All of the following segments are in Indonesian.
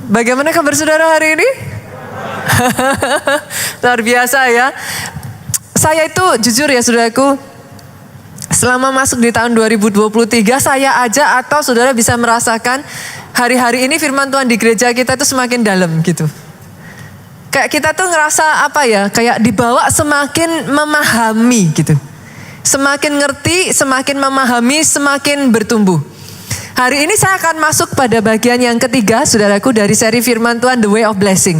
Bagaimana kabar saudara hari ini? Luar biasa ya. Saya itu jujur ya saudaraku, selama masuk di tahun 2023 saya aja atau saudara bisa merasakan hari-hari ini firman Tuhan di gereja kita itu semakin dalam gitu. Kayak kita tuh ngerasa apa ya, kayak dibawa semakin memahami gitu. Semakin ngerti, semakin memahami, semakin bertumbuh. Hari ini saya akan masuk pada bagian yang ketiga, saudaraku, dari seri firman Tuhan The Way of Blessing.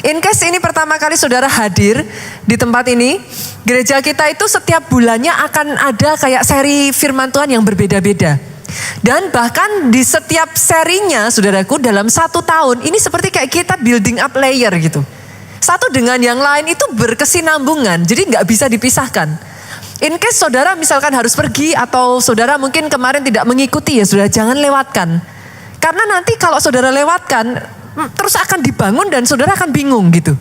In case ini pertama kali saudara hadir di tempat ini, gereja kita itu setiap bulannya akan ada kayak seri firman Tuhan yang berbeda-beda. Dan bahkan di setiap serinya, saudaraku, dalam 1 tahun, ini seperti kayak kita building up layer gitu. Satu dengan yang lain itu berkesinambungan, jadi nggak bisa dipisahkan. In case saudara misalkan harus pergi atau saudara mungkin kemarin tidak mengikuti ya saudara, jangan lewatkan. Karena nanti kalau saudara lewatkan terus akan dibangun dan saudara akan bingung gitu.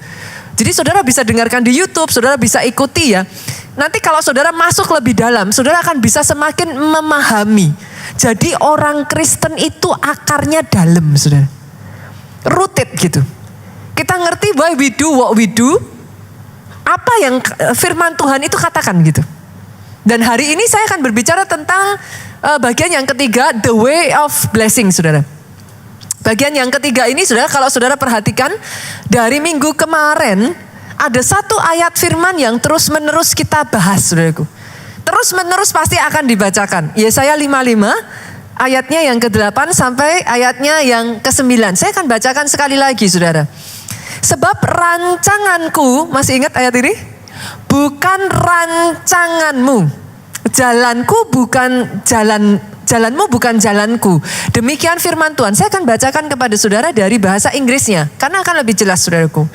Jadi saudara bisa dengarkan di YouTube, saudara bisa ikuti ya. Nanti kalau saudara masuk lebih dalam, saudara akan bisa semakin memahami. Jadi orang Kristen itu akarnya dalam saudara. Rooted gitu. Kita ngerti why we do what we do. Apa yang firman Tuhan itu katakan gitu. Dan hari ini saya akan berbicara tentang bagian yang ketiga, The Way of Blessing, saudara. Bagian yang ketiga ini, saudara, kalau saudara perhatikan, dari minggu kemarin, ada satu ayat firman yang terus-menerus kita bahas, saudaraku. Terus-menerus pasti akan dibacakan. Yesaya 55, ayatnya yang ke-8 sampai ayatnya yang ke-9. Saya akan bacakan sekali lagi, saudara. Sebab rancanganku, masih ingat ayat ini? Bukan rancanganmu, jalanku bukan jalanmu bukan jalanku. Demikian firman Tuhan. Saya akan bacakan kepada saudara dari bahasa Inggrisnya, karena akan lebih jelas saudaraku.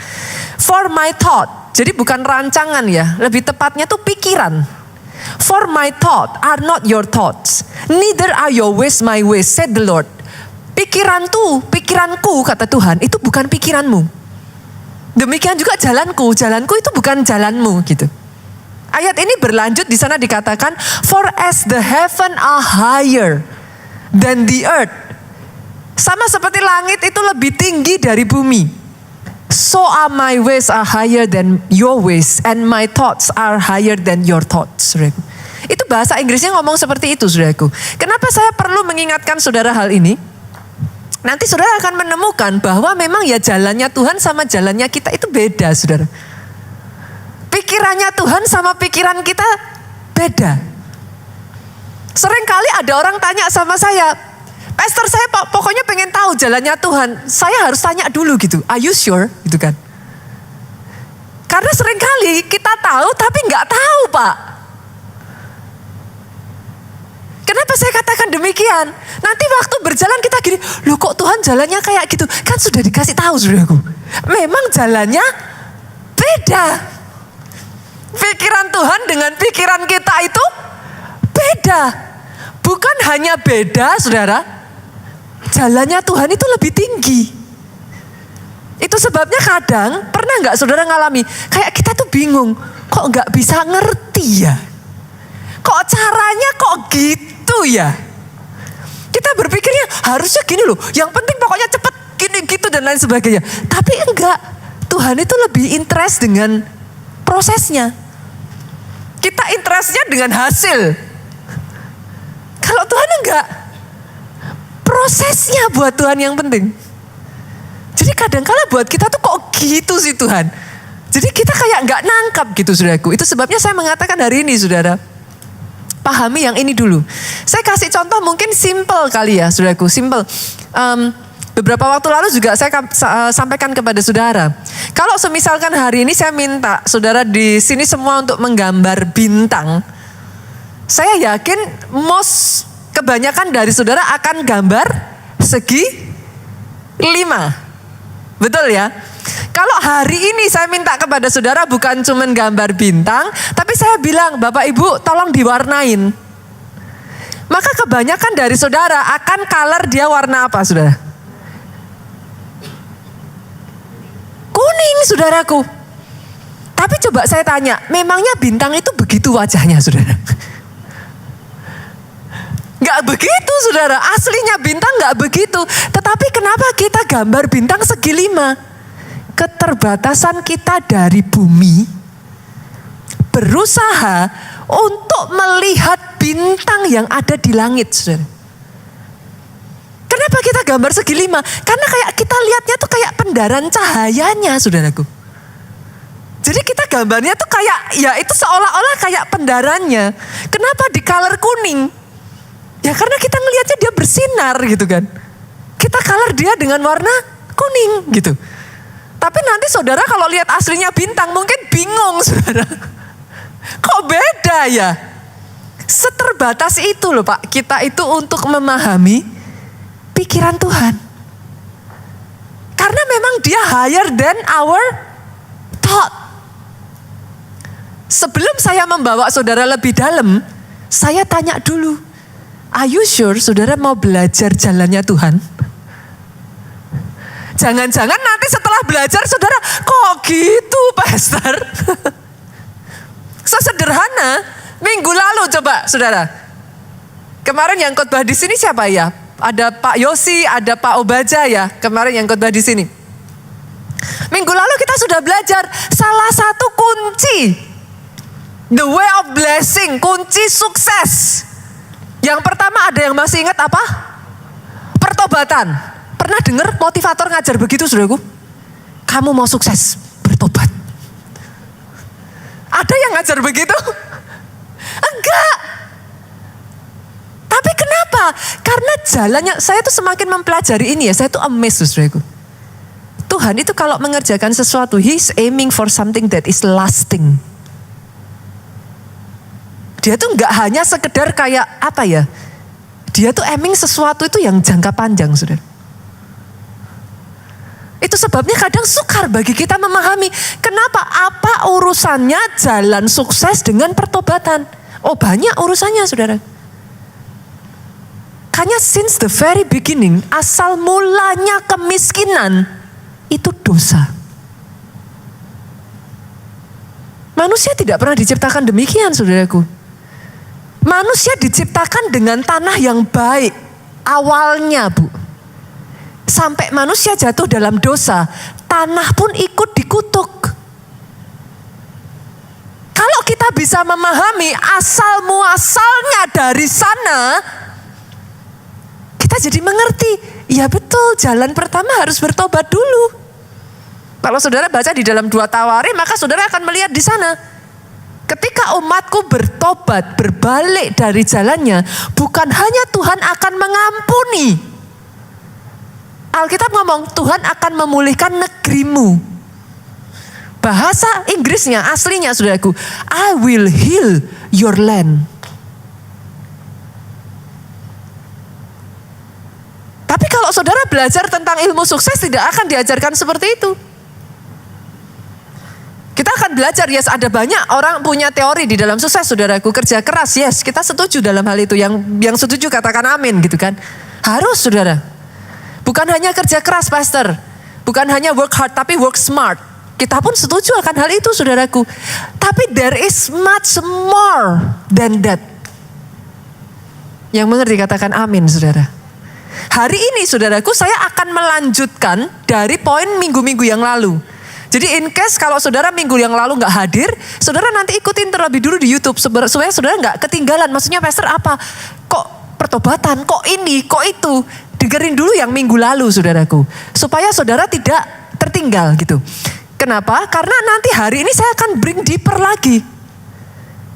For my thought, jadi bukan rancangan ya, lebih tepatnya tuh pikiran. For my thought are not your thoughts, neither are your ways my ways, said the Lord. Pikiranku kata Tuhan, itu bukan pikiranmu. Demikian juga jalanku itu bukan jalanmu gitu. Ayat ini berlanjut, di sana dikatakan, for as the heaven are higher than the earth. Sama seperti langit itu lebih tinggi dari bumi. So are my ways are higher than your ways and my thoughts are higher than your thoughts. Saudaraku. Itu bahasa Inggrisnya ngomong seperti itu, saudaraku. Kenapa saya perlu mengingatkan saudara hal ini? Nanti saudara akan menemukan bahwa memang ya jalannya Tuhan sama jalannya kita itu beda, saudara. Pikirannya Tuhan sama pikiran kita beda. Seringkali ada orang tanya sama saya, Pastor, saya pokoknya pengen tahu jalannya Tuhan. Saya harus tanya dulu gitu, are you sure? Gitu kan. Karena seringkali kita tahu tapi nggak tahu, Pak. Kenapa saya katakan demikian? Nanti waktu berjalan kita gini, loh kok Tuhan jalannya kayak gitu? Kan sudah dikasih tahu saudaraku. Memang jalannya beda. Pikiran Tuhan dengan pikiran kita itu beda. Bukan hanya beda, saudara. Jalannya Tuhan itu lebih tinggi. Itu sebabnya kadang, pernah nggak saudara ngalami? Kayak kita tuh bingung, kok nggak bisa ngerti ya? Kok caranya kok gitu ya? Kita berpikirnya harusnya gini loh, yang penting pokoknya cepet gini gitu dan lain sebagainya. Tapi enggak, Tuhan itu lebih interest dengan prosesnya. Kita interestnya dengan hasil. Kalau Tuhan enggak, prosesnya buat Tuhan yang penting. Jadi kadang-kala buat kita tuh kok gitu sih Tuhan. Jadi kita kayak enggak nangkap gitu saudaraku. Itu sebabnya saya mengatakan hari ini saudara, pahami yang ini dulu. Saya kasih contoh mungkin simple kali ya saudaraku, simple. Beberapa waktu lalu juga saya sampaikan kepada saudara. Kalau semisalkan hari ini saya minta saudara di sini semua untuk menggambar bintang. Saya yakin kebanyakan dari saudara akan gambar segi 5. Betul ya? Kalau hari ini saya minta kepada saudara bukan cuma gambar bintang, tapi saya bilang, Bapak Ibu tolong diwarnain. Maka kebanyakan dari saudara akan color dia warna apa saudara? Kuning saudaraku. Tapi coba saya tanya, memangnya bintang itu begitu wajahnya saudara? Nggak begitu saudara, aslinya bintang nggak begitu. Tetapi kenapa kita gambar bintang segi 5? Keterbatasan kita dari bumi berusaha untuk melihat bintang yang ada di langit, saudara. Kenapa kita gambar segi 5? Karena kayak kita lihatnya tuh kayak pendaran cahayanya, saudaraku. Jadi kita gambarnya tuh kayak, ya itu seolah-olah kayak pendarannya. Kenapa di color kuning? Ya karena kita ngelihatnya dia bersinar gitu kan. Kita color dia dengan warna kuning gitu. Tapi nanti saudara kalau lihat aslinya bintang mungkin bingung saudara. Kok beda ya? Seterbatas itu loh Pak, kita itu untuk memahami pikiran Tuhan. Karena memang dia higher than our thought. Sebelum saya membawa saudara lebih dalam, saya tanya dulu, are you sure saudara mau belajar jalannya Tuhan? Jangan-jangan nanti setelah belajar saudara, kok gitu pastor? Sesederhana, minggu lalu coba saudara. Kemarin yang khotbah di sini siapa ya? Ada Pak Yosi, ada Pak Obaja ya. Kemarin yang khotbah di sini. Minggu lalu kita sudah belajar salah satu kunci the way of blessing, kunci sukses. Yang pertama ada yang masih ingat apa? Pertobatan. Pernah dengar motivator ngajar begitu saudaraku? Kamu mau sukses, bertobat. Ada yang ngajar begitu? Enggak. Tapi kenapa? Karena jalannya, saya tuh semakin mempelajari ini ya, saya tuh amazed saudaraku. Tuhan itu kalau mengerjakan sesuatu, He's aiming for something that is lasting. Dia tuh enggak hanya sekedar kayak apa ya, dia tuh aiming sesuatu itu yang jangka panjang saudara. Itu sebabnya kadang sukar bagi kita memahami kenapa, apa urusannya jalan sukses dengan pertobatan. Oh banyak urusannya saudara. Karena since the very beginning, asal mulanya kemiskinan itu dosa. Manusia tidak pernah diciptakan demikian saudaraku. Manusia diciptakan dengan tanah yang baik awalnya Bu. Sampai manusia jatuh dalam dosa, tanah pun ikut dikutuk. Kalau kita bisa memahami asal muasalnya dari sana, kita jadi mengerti, ya betul jalan pertama harus bertobat dulu. Kalau saudara baca di dalam 2 Tawarim, maka saudara akan melihat di sana. Ketika umatku bertobat, berbalik dari jalannya, bukan hanya Tuhan akan mengampuni. Alkitab ngomong Tuhan akan memulihkan negerimu. Bahasa Inggrisnya aslinya saudaraku, I will heal your land. Tapi kalau saudara belajar tentang ilmu sukses tidak akan diajarkan seperti itu. Kita akan belajar, yes ada banyak orang punya teori di dalam sukses saudaraku. Kerja keras, yes kita setuju dalam hal itu. Yang setuju katakan amin gitu kan. Harus saudara. Bukan hanya kerja keras pastor. Bukan hanya work hard tapi work smart. Kita pun setuju akan hal itu saudaraku. Tapi there is much more than that. Yang mengerti katakan amin saudara. Hari ini saudaraku saya akan melanjutkan dari poin minggu-minggu yang lalu. Jadi in case kalau saudara minggu yang lalu gak hadir, saudara nanti ikutin terlebih dulu di YouTube. Supaya saudara gak ketinggalan. Maksudnya pastor apa? Kok pertobatan? Kok ini? Kok itu? Dengerin dulu yang minggu lalu saudaraku. Supaya saudara tidak tertinggal gitu. Kenapa? Karena nanti hari ini saya akan bring deeper lagi.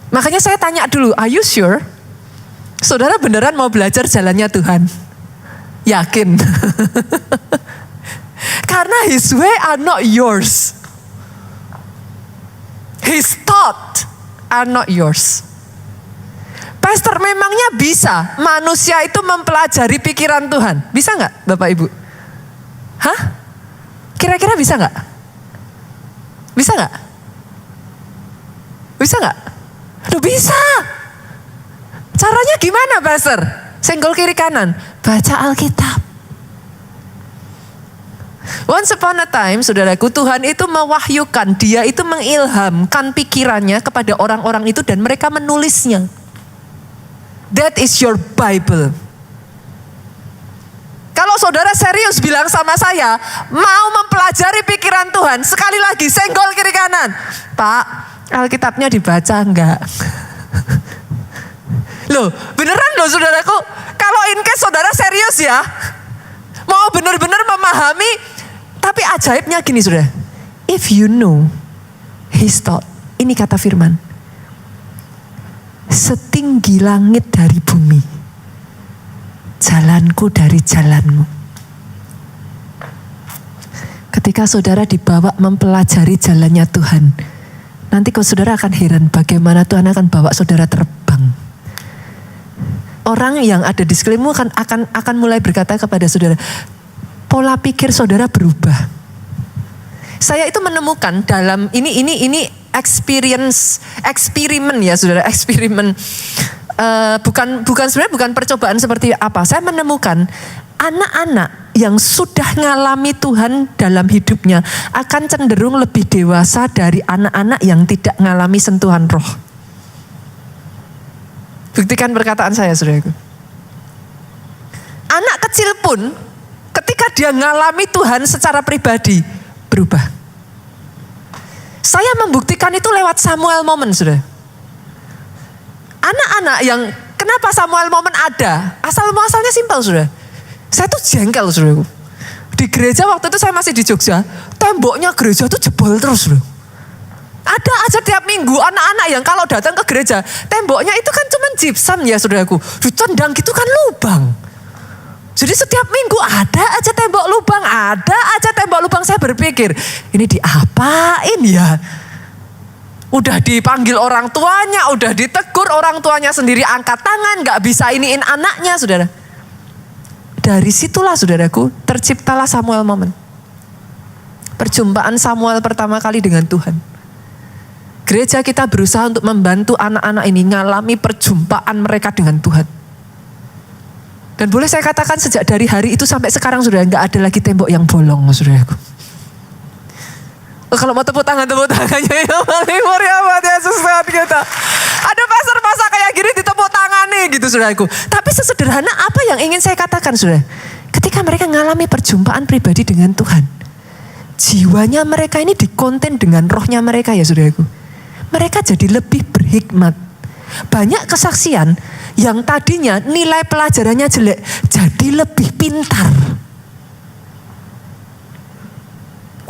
Makanya saya tanya dulu, are you sure? Saudara beneran mau belajar jalannya Tuhan? Yakin? Karena His way are not yours. His thought are not yours. Pastor memangnya bisa manusia itu mempelajari pikiran Tuhan? Bisa gak Bapak Ibu? Hah? Kira-kira bisa gak? Bisa gak? Bisa gak? Aduh bisa. Caranya gimana Pastor? Senggol kiri kanan. Baca Alkitab. Once upon a time, saudaraku, Tuhan itu mewahyukan, dia itu mengilhamkan pikirannya kepada orang-orang itu dan mereka menulisnya. That is your Bible. Kalau saudara serius bilang sama saya, mau mempelajari pikiran Tuhan, sekali lagi senggol kiri kanan. Pak, Alkitabnya dibaca enggak? Loh, beneran loh saudaraku. Kalau in case saudara serius ya, mau benar-benar memahami, tapi ajaibnya gini saudara. If you know his thought, ini kata firman, setinggi langit dari bumi, jalanku dari jalanmu. Ketika saudara dibawa mempelajari jalannya Tuhan, nanti kau saudara akan heran bagaimana Tuhan akan bawa saudara terbang. Orang yang ada di sekelilingmu akan mulai berkata kepada saudara, pola pikir saudara berubah. Saya itu menemukan dalam ini eksperimen ya saudara, eksperimen. Sebenarnya bukan percobaan seperti apa. Saya menemukan anak-anak yang sudah ngalami Tuhan dalam hidupnya akan cenderung lebih dewasa dari anak-anak yang tidak ngalami sentuhan roh. Buktikan perkataan saya, saudaraku. Anak kecil pun ketika dia ngalami Tuhan secara pribadi berubah. Saya membuktikan itu lewat Samuel Moment, saudara. Anak-anak yang kenapa Samuel Moment ada? Asal-muasalnya simpel, saudara. Saya tuh jengkel, saudaraku. Di gereja waktu itu saya masih di Jogja, temboknya gereja tuh jebol terus, saudara. Ada aja tiap minggu anak-anak yang kalau datang ke gereja, temboknya itu kan cuma gypsum ya, saudaraku. Ditendang gitu kan lubang. Jadi setiap minggu ada aja tembok lubang, ada aja tembok lubang. Saya berpikir, ini diapain ya? Udah dipanggil orang tuanya, udah ditegur orang tuanya sendiri, angkat tangan, gak bisa iniin anaknya, saudara. Dari situlah, saudaraku, terciptalah Samuel Moment. Perjumpaan Samuel pertama kali dengan Tuhan. Gereja kita berusaha untuk membantu anak-anak ini ngalami perjumpaan mereka dengan Tuhan. Dan boleh saya katakan sejak dari hari itu sampai sekarang, saudara, gak ada lagi tembok yang bolong, saudaraku. Kalau mau tepuk tangannya yang paling murya buat Yesus Tuhan kita. Ada pastor kayak gini ditepuk tangan nih gitu, saudaraku. Tapi sesederhana apa yang ingin saya katakan, saudara? Ketika mereka mengalami perjumpaan pribadi dengan Tuhan, jiwanya mereka ini dikonten dengan rohnya mereka ya, saudaraku. Mereka jadi lebih berhikmat. Banyak kesaksian yang tadinya nilai pelajarannya jelek, jadi lebih pintar.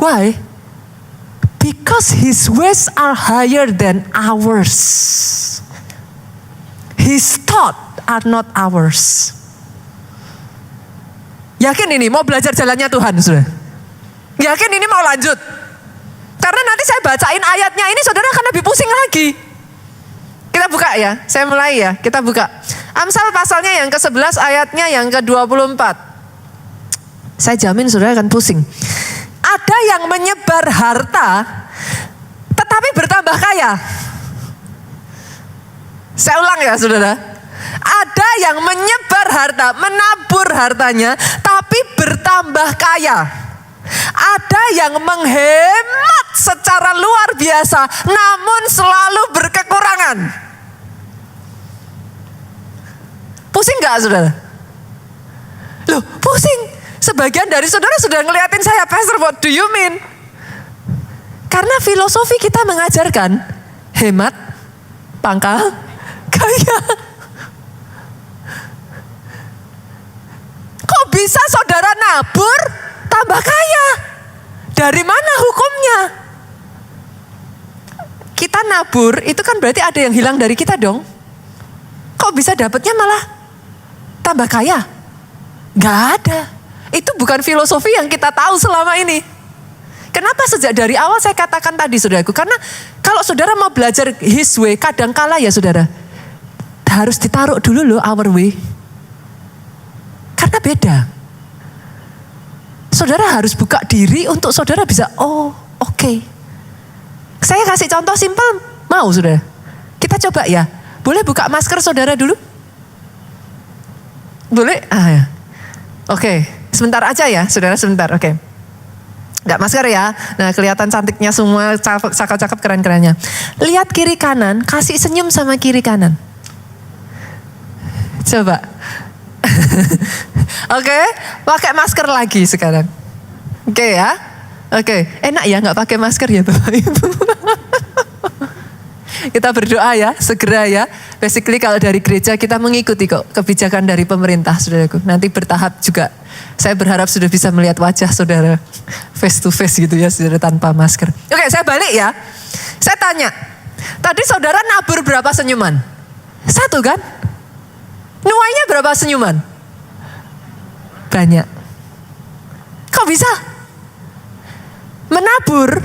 Why? Because his ways are higher than ours. His thoughts are not ours. Yakin ini mau belajar jalannya Tuhan, saudara? Yakin ini mau lanjut? Karena nanti saya bacain ayatnya ini, saudara akan lebih pusing lagi. Kita buka ya, saya mulai ya, kita buka. Amsal pasalnya yang ke-11 ayatnya yang ke-24. Saya jamin saudara akan pusing. Ada yang menyebar harta, tetapi bertambah kaya. Saya ulang ya saudara. Ada yang menyebar harta, menabur hartanya, tapi bertambah kaya. Ada yang menghemat secara luar biasa, namun selalu berkekurangan. Pusing gak saudara? Loh pusing. Sebagian dari saudara sudah ngeliatin saya, Pastor, what do you mean? Karena filosofi kita mengajarkan hemat, pangkal, kaya. Kok bisa saudara nabur, tambah kaya? Dari mana hukumnya? Kita nabur, itu kan berarti ada yang hilang dari kita dong. Kok bisa dapatnya malah tambah kaya? Gak ada. Itu bukan filosofi yang kita tahu selama ini. Kenapa sejak dari awal saya katakan tadi, saudaraku? Karena kalau saudara mau belajar his way, kadangkala ya saudara, harus ditaruh dulu loh our way. Karena beda. Saudara harus buka diri untuk saudara bisa, oh oke. Saya kasih contoh simpel, mau saudara? Kita coba ya. Boleh buka masker saudara dulu? Boleh? Ya. Oke. Sebentar aja ya, saudara, sebentar, oke. Gak masker ya, nah kelihatan cantiknya semua, cakep-cakep, keren-kerennya. Lihat kiri kanan, kasih senyum sama kiri kanan. Coba. Oke, pakai masker lagi sekarang. Oke ya. Oke, enak ya nggak pakai masker ya Bapak Ibu. Kita berdoa ya, segera ya. Basically kalau dari gereja kita mengikuti kok kebijakan dari pemerintah, saudaraku. Nanti bertahap juga. Saya berharap sudah bisa melihat wajah saudara face to face gitu ya, saudara tanpa masker. Oke, saya balik ya. Saya tanya, tadi saudara nabur berapa senyuman? 1 kan? Nuainya berapa senyuman? Banyak. Kok bisa? Menabur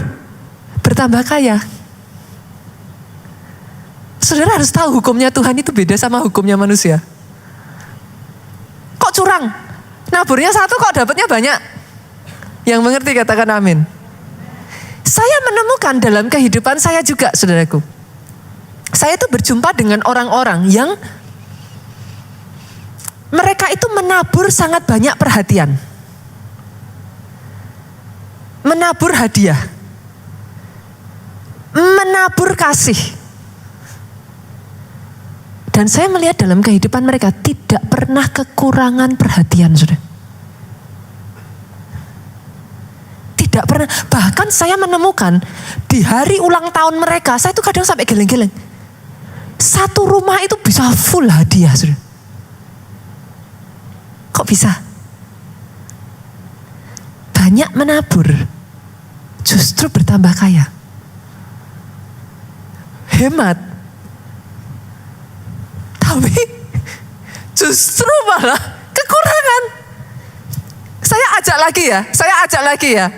bertambah kaya. Saudara harus tahu hukumnya Tuhan itu beda sama hukumnya manusia. Kok curang? Naburnya 1 kok dapatnya banyak? Yang mengerti katakan amin. Saya menemukan dalam kehidupan saya juga, saudaraku. Saya itu berjumpa dengan orang-orang yang mereka itu menabur sangat banyak perhatian. Menabur hadiah. Menabur kasih. Dan saya melihat dalam kehidupan mereka tidak pernah kekurangan perhatian, saudara. Tidak pernah. Bahkan saya menemukan di hari ulang tahun mereka, saya tuh kadang sampai geleng-geleng. 1 rumah itu bisa full hadiah, saudara. Kok bisa? Banyak menabur, justru bertambah kaya. Hemat. Tapi justru malah kekurangan. Saya ajak lagi ya.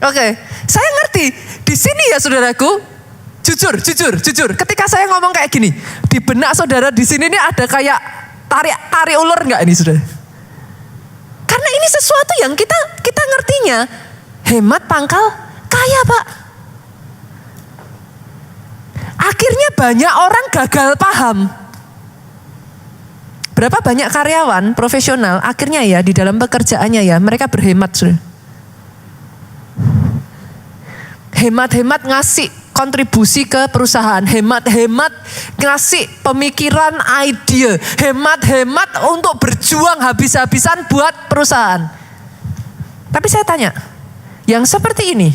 Oke, saya ngerti. Di sini ya saudaraku, jujur. Ketika saya ngomong kayak gini, di benak saudara di sini nih ada kayak tarik ulur nggak ini saudara? Karena ini sesuatu yang kita ngertinya. Hemat pangkal kaya Pak. Akhirnya banyak orang gagal paham. Berapa banyak karyawan profesional akhirnya ya di dalam pekerjaannya ya mereka berhemat sudah. Hemat-hemat ngasih kontribusi ke perusahaan, hemat-hemat ngasih pemikiran ide, hemat-hemat untuk berjuang habis-habisan buat perusahaan. Tapi saya tanya, yang seperti ini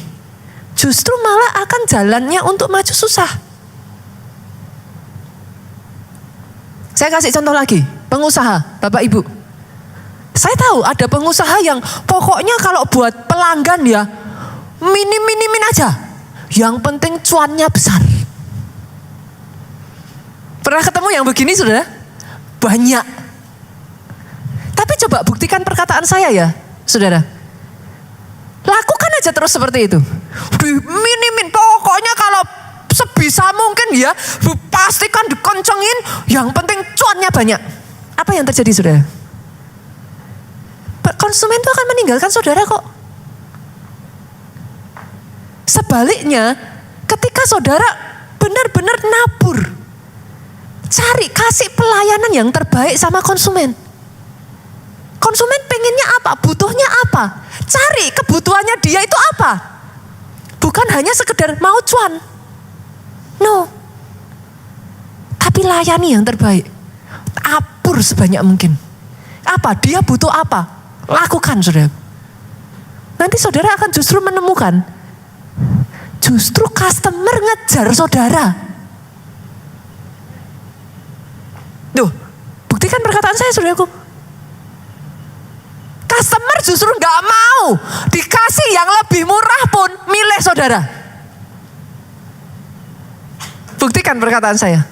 justru malah akan jalannya untuk maju susah. Saya kasih contoh lagi, pengusaha, Bapak Ibu. Saya tahu ada pengusaha yang pokoknya kalau buat pelanggan ya minim-minimin aja. Yang penting cuannya besar. Pernah ketemu yang begini saudara? Banyak. Tapi coba buktikan perkataan saya ya, saudara. Lakukan aja terus seperti itu. Minimin, pokoknya kalau sebisa mungkin ya, pastikan dikencengin, yang penting cuannya banyak. Apa yang terjadi saudara? Konsumen itu akan meninggalkan saudara kok. Sebaliknya, ketika saudara benar-benar nabur, cari kasih pelayanan yang terbaik sama konsumen. Konsumen pengennya apa? Butuhnya apa? Cari kebutuhannya dia itu apa? Bukan hanya sekedar mau cuan. No. Tapi layani yang terbaik. Abur sebanyak mungkin. Apa? Dia butuh apa? Lakukan saudara. Nanti saudara akan justru menemukan justru customer ngejar saudara. Duh, buktikan perkataan saya saudaraku. Customer justru gak mau dikasih yang lebih murah pun milih saudara. Buktikan perkataan saya.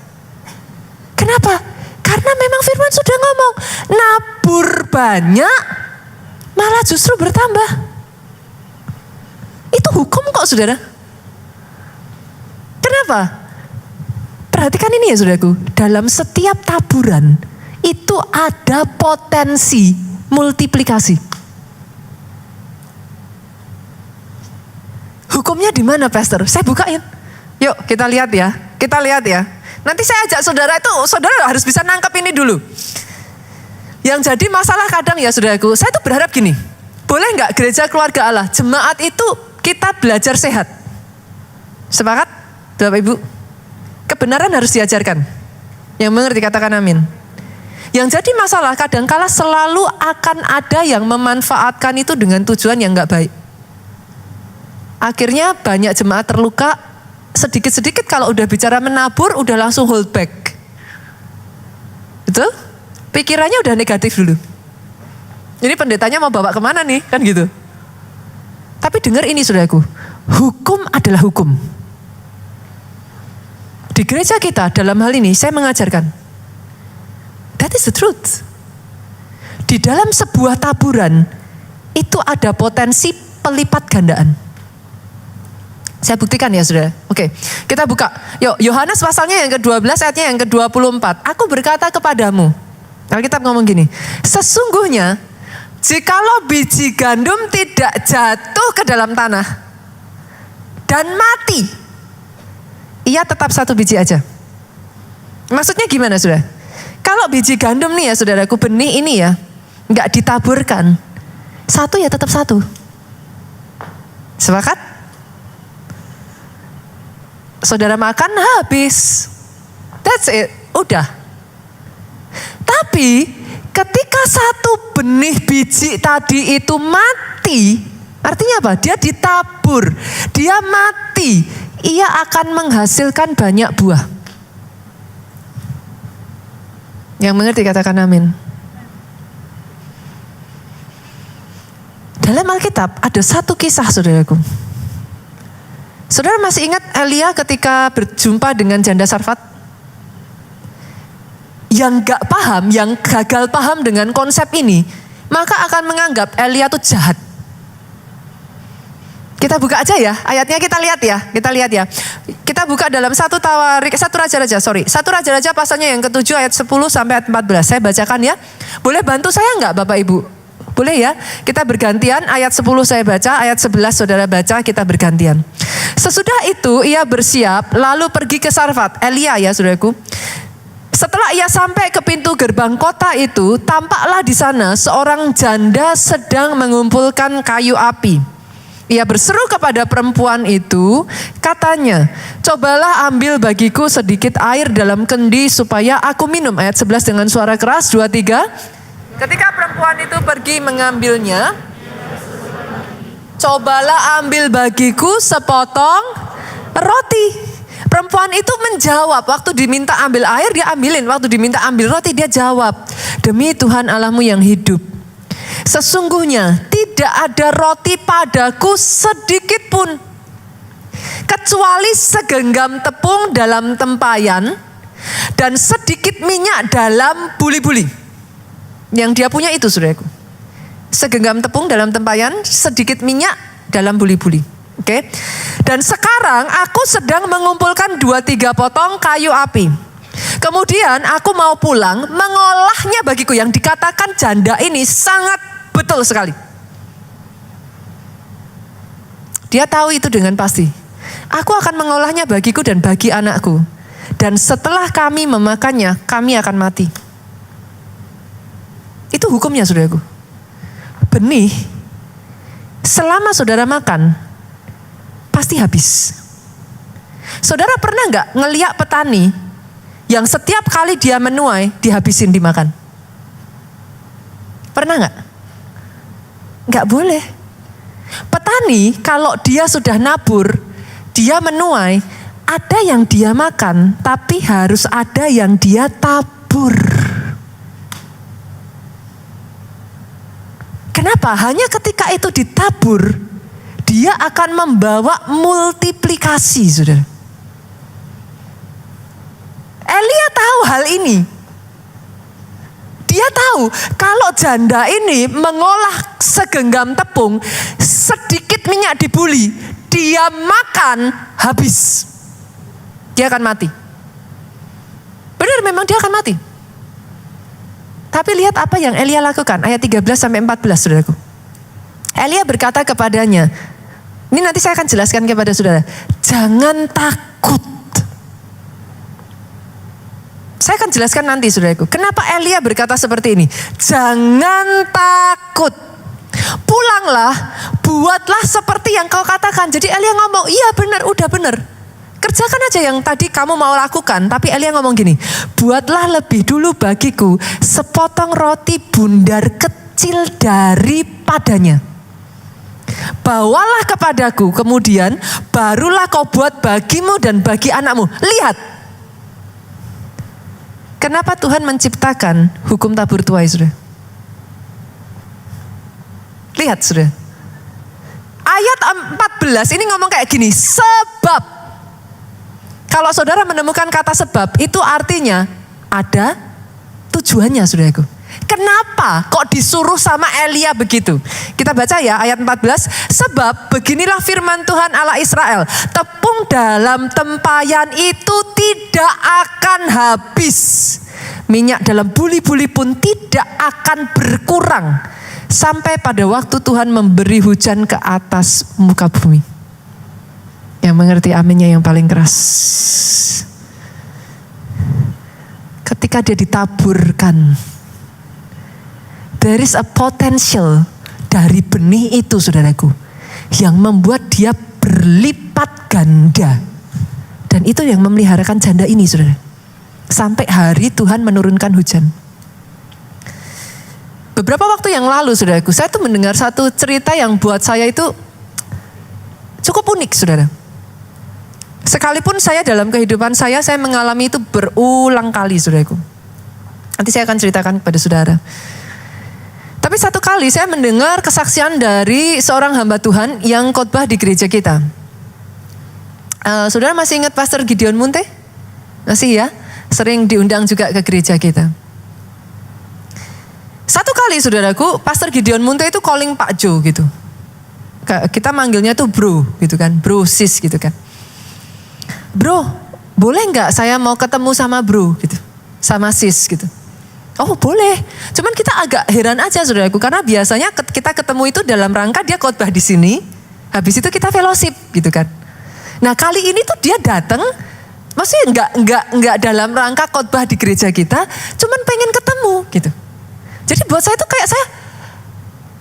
Kenapa? Karena memang firman sudah ngomong, nabur banyak malah justru bertambah. Itu hukum kok saudara. Kenapa? Perhatikan ini ya saudaraku, dalam setiap taburan itu ada potensi multiplikasi. Hukumnya di mana, Pastor? Saya bukain. Yuk kita lihat ya. Nanti saya ajak saudara itu, saudara harus bisa nangkep ini dulu. Yang jadi masalah kadang ya saudaraku, saya tuh berharap gini, boleh nggak gereja keluarga Allah, jemaat itu kita belajar sehat. Sepakat? Bapak Ibu, kebenaran harus diajarkan. Yang mengerti katakan amin. Yang jadi masalah kadangkala selalu akan ada yang memanfaatkan itu dengan tujuan yang gak baik. Akhirnya banyak jemaat terluka, sedikit-sedikit kalau udah bicara menabur udah langsung hold back. Betul? Pikirannya udah negatif dulu. Ini pendetanya mau bawa kemana nih? Kan gitu. Tapi dengar ini saudaraku, hukum adalah hukum. Di gereja kita dalam hal ini saya mengajarkan, that is the truth. Di dalam sebuah taburan itu ada potensi pelipat gandaan. Saya buktikan ya saudara. Oke, kita buka. Yuk, Yohanes pasalnya yang ke-12 ayatnya yang ke-24. Aku berkata kepadamu, Alkitab ngomong gini, sesungguhnya jikalau biji gandum tidak jatuh ke dalam tanah dan mati, ia tetap satu biji aja. Maksudnya gimana saudara? Kalau biji gandum nih ya saudaraku, benih ini ya, nggak ditaburkan, satu ya tetap satu. Sepakat? Saudara makan habis. That's it, udah. Tapi ketika satu benih biji tadi itu mati, artinya apa? Dia ditabur, dia mati, ia akan menghasilkan banyak buah. Yang mengerti katakan amin. Dalam Alkitab ada satu kisah saudaraku. Saudara masih ingat Elia ketika berjumpa dengan janda Sarfat? Yang gak paham, yang gagal paham dengan konsep ini, maka akan menganggap Elia itu jahat. Kita buka aja ya, ayatnya kita lihat ya. Kita buka dalam satu Raja-Raja pasalnya yang ke-7 ayat 10 sampai ayat 14. Saya bacakan ya. Boleh bantu saya enggak Bapak Ibu? Boleh ya? Kita bergantian, ayat 10 saya baca, ayat 11 saudara baca, kita bergantian. Sesudah itu ia bersiap lalu pergi ke Sarfat, Elia ya saudaraku. Setelah ia sampai ke pintu gerbang kota itu, tampaklah di sana seorang janda sedang mengumpulkan kayu api. Ia berseru kepada perempuan itu, katanya, cobalah ambil bagiku sedikit air dalam kendi supaya aku minum. Ayat 11 dengan suara keras, 2, 3. Ketika perempuan itu pergi mengambilnya, cobalah ambil bagiku sepotong roti. Perempuan itu menjawab, waktu diminta ambil air dia ambilin, waktu diminta ambil roti dia jawab, demi Tuhan Allahmu yang hidup, sesungguhnya tidak ada roti padaku sedikit pun, kecuali segenggam tepung dalam tempayan dan sedikit minyak dalam buli-buli. Yang dia punya itu saudaraku, segenggam tepung dalam tempayan, sedikit minyak dalam buli-buli. Oke. Dan sekarang aku sedang mengumpulkan 2-3 potong kayu api. Kemudian aku mau pulang mengolahnya bagiku. Yang dikatakan janda ini sangat betul sekali. Dia tahu itu dengan pasti. Aku akan mengolahnya bagiku dan bagi anakku. Dan setelah kami memakannya, kami akan mati. Itu hukumnya saudaraku. Benih, selama saudara makan, pasti habis. Saudara pernah gak ngeliat petani yang setiap kali dia menuai, dihabisin dimakan? Pernah gak? Gak boleh. Petani kalau dia sudah nabur, dia menuai, ada yang dia makan, tapi harus ada yang dia tabur. Kenapa? Hanya ketika itu ditabur, dia akan membawa multiplikasi, saudara. Elia tahu hal ini. Dia tahu kalau janda ini mengolah segenggam tepung, sedikit minyak dibuli, dia makan habis. Dia akan mati. Benar, memang dia akan mati. Tapi lihat apa yang Elia lakukan, ayat 13 sampai 14 saudaraku. Elia berkata kepadanya, ini nanti saya akan jelaskan kepada saudara, jangan takut. Saya akan jelaskan nanti saudaraku, kenapa Elia berkata seperti ini. Jangan takut, pulanglah, buatlah seperti yang kau katakan. Jadi Elia ngomong, iya benar, udah benar. kerjakan aja yang tadi kamu mau lakukan. Tapi Elia ngomong gini, buatlah lebih dulu bagiku sepotong roti bundar kecil daripadanya. Bawalah kepadaku, kemudian barulah kau buat bagimu dan bagi anakmu. Lihat, kenapa Tuhan menciptakan hukum tabur tuai, saudara? Lihat, saudara. Ayat 14 ini ngomong kayak gini, sebab. Kalau saudara menemukan kata sebab, itu artinya ada tujuannya, saudaraku. Kenapa kok disuruh sama Elia begitu? Kita baca ya ayat 14. Sebab beginilah firman Tuhan Allah Israel. Tepung dalam tempayan itu tidak akan habis. Minyak dalam buli-buli pun tidak akan berkurang. Sampai pada waktu Tuhan memberi hujan ke atas muka bumi. Yang mengerti aminnya yang paling keras. Ketika dia ditaburkan, there is a potential dari benih itu, saudaraku, yang membuat dia berlipat ganda. Dan itu yang memeliharakan janda ini, saudara. Sampai hari Tuhan menurunkan hujan. Beberapa waktu yang lalu, saudaraku, saya tuh mendengar satu cerita yang buat saya itu cukup unik, saudara. Sekalipun saya dalam kehidupan saya mengalami itu berulang kali, saudaraku. Nanti saya akan ceritakan kepada saudara. Tapi satu kali saya mendengar kesaksian dari seorang hamba Tuhan yang khotbah di gereja kita. Saudara masih ingat Pastor Gideon Munte? Masih ya? Sering diundang juga ke gereja kita. Satu kali, saudaraku, Pastor Gideon Munte itu calling Pak Jo gitu. Kita manggilnya tuh bro gitu kan, bro sis gitu kan. Bro, boleh nggak saya mau ketemu sama bro gitu, sama sis gitu. Oh boleh, cuman kita agak heran aja, saudaraku, karena biasanya kita ketemu itu dalam rangka dia khotbah di sini, habis itu kita fellowship gitu kan. Nah kali ini tuh dia datang, maksudnya nggak dalam rangka khotbah di gereja kita, cuman pengen ketemu gitu. Jadi buat saya tuh kayak saya,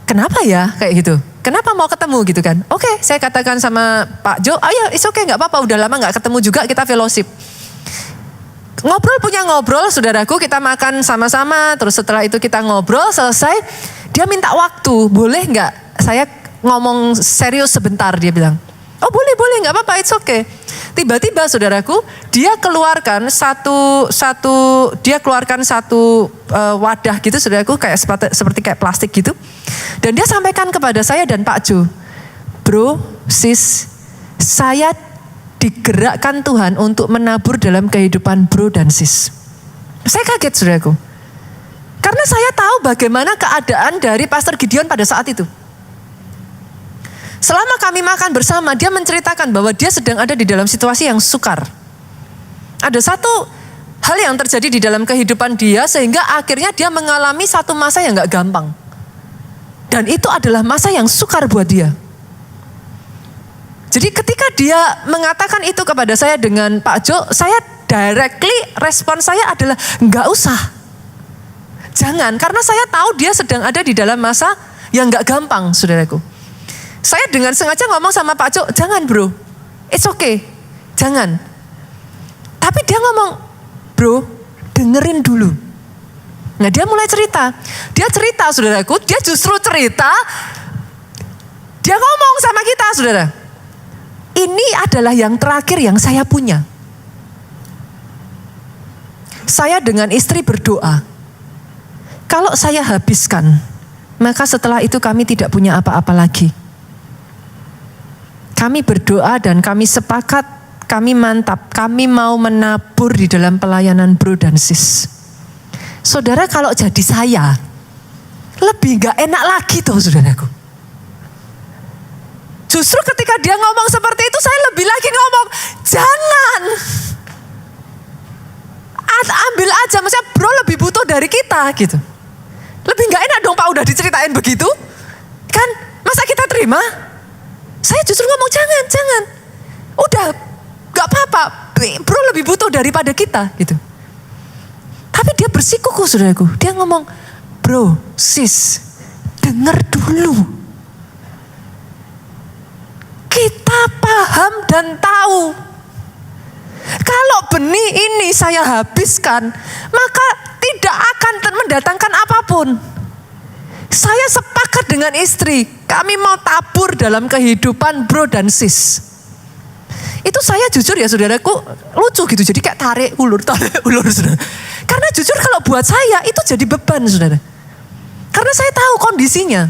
kenapa ya kayak gitu? Kenapa mau ketemu gitu kan? Oke, saya katakan sama Pak Jo, ayo it's okay, nggak apa-apa, udah lama nggak ketemu juga, kita fellowship. Ngobrol punya ngobrol, saudaraku, kita makan sama-sama, terus setelah itu kita ngobrol, selesai, dia minta waktu, boleh nggak saya ngomong serius sebentar, dia bilang. Oh boleh, nggak apa-apa, it's okay. Tiba-tiba, saudaraku, dia keluarkan satu wadah gitu, saudaraku, kayak seperti kayak plastik gitu. Dan dia sampaikan kepada saya dan Pak Jo, bro, sis, saya digerakkan Tuhan untuk menabur dalam kehidupan bro dan sis. Saya kaget, saudaraku. Karena saya tahu bagaimana keadaan dari Pastor Gideon pada saat itu. Selama kami makan bersama, dia menceritakan bahwa dia sedang ada di dalam situasi yang sukar. Ada satu hal yang terjadi di dalam kehidupan dia sehingga akhirnya dia mengalami satu masa yang gak gampang. Dan itu adalah masa yang sukar buat dia. Jadi ketika dia mengatakan itu kepada saya dengan Pak Jo, saya directly respon saya adalah gak usah. Jangan, karena saya tahu dia sedang ada di dalam masa yang gak gampang, saudaraku. Saya dengan sengaja ngomong sama Pak Jo, jangan bro, it's okay, jangan. Tapi dia ngomong, bro, dengerin dulu. Nah dia mulai cerita, saudaraku, dia justru cerita, dia ngomong sama kita, saudara. Ini adalah yang terakhir yang saya punya. Saya dengan istri berdoa, kalau saya habiskan, maka setelah itu kami tidak punya apa-apa lagi. Kami berdoa dan kami sepakat, kami mantap, kami mau menabur di dalam pelayanan bro dan sis. Saudara, kalau jadi saya, lebih gak enak lagi tuh, saudaraku. Justru ketika dia ngomong seperti itu, saya lebih lagi ngomong, jangan. Ambil aja, maksudnya bro lebih butuh dari kita gitu. Lebih gak enak dong Pak udah diceritain begitu. Kan, masa kita terima? Saya justru ngomong jangan. Udah, gak apa-apa. Bro lebih butuh daripada kita gitu. Tapi dia bersikukuh, saudaraku. Dia ngomong, bro, sis, denger dulu. Kita paham dan tahu Kalau benih ini saya habiskan, maka tidak akan mendatangkan apapun. Saya sepakat dengan istri, kami mau tabur dalam kehidupan bro dan sis. Itu saya jujur ya saudaraku, lucu gitu, jadi kayak tarik ulur saudara. Karena jujur kalau buat saya itu jadi beban saudara. Karena saya tahu kondisinya.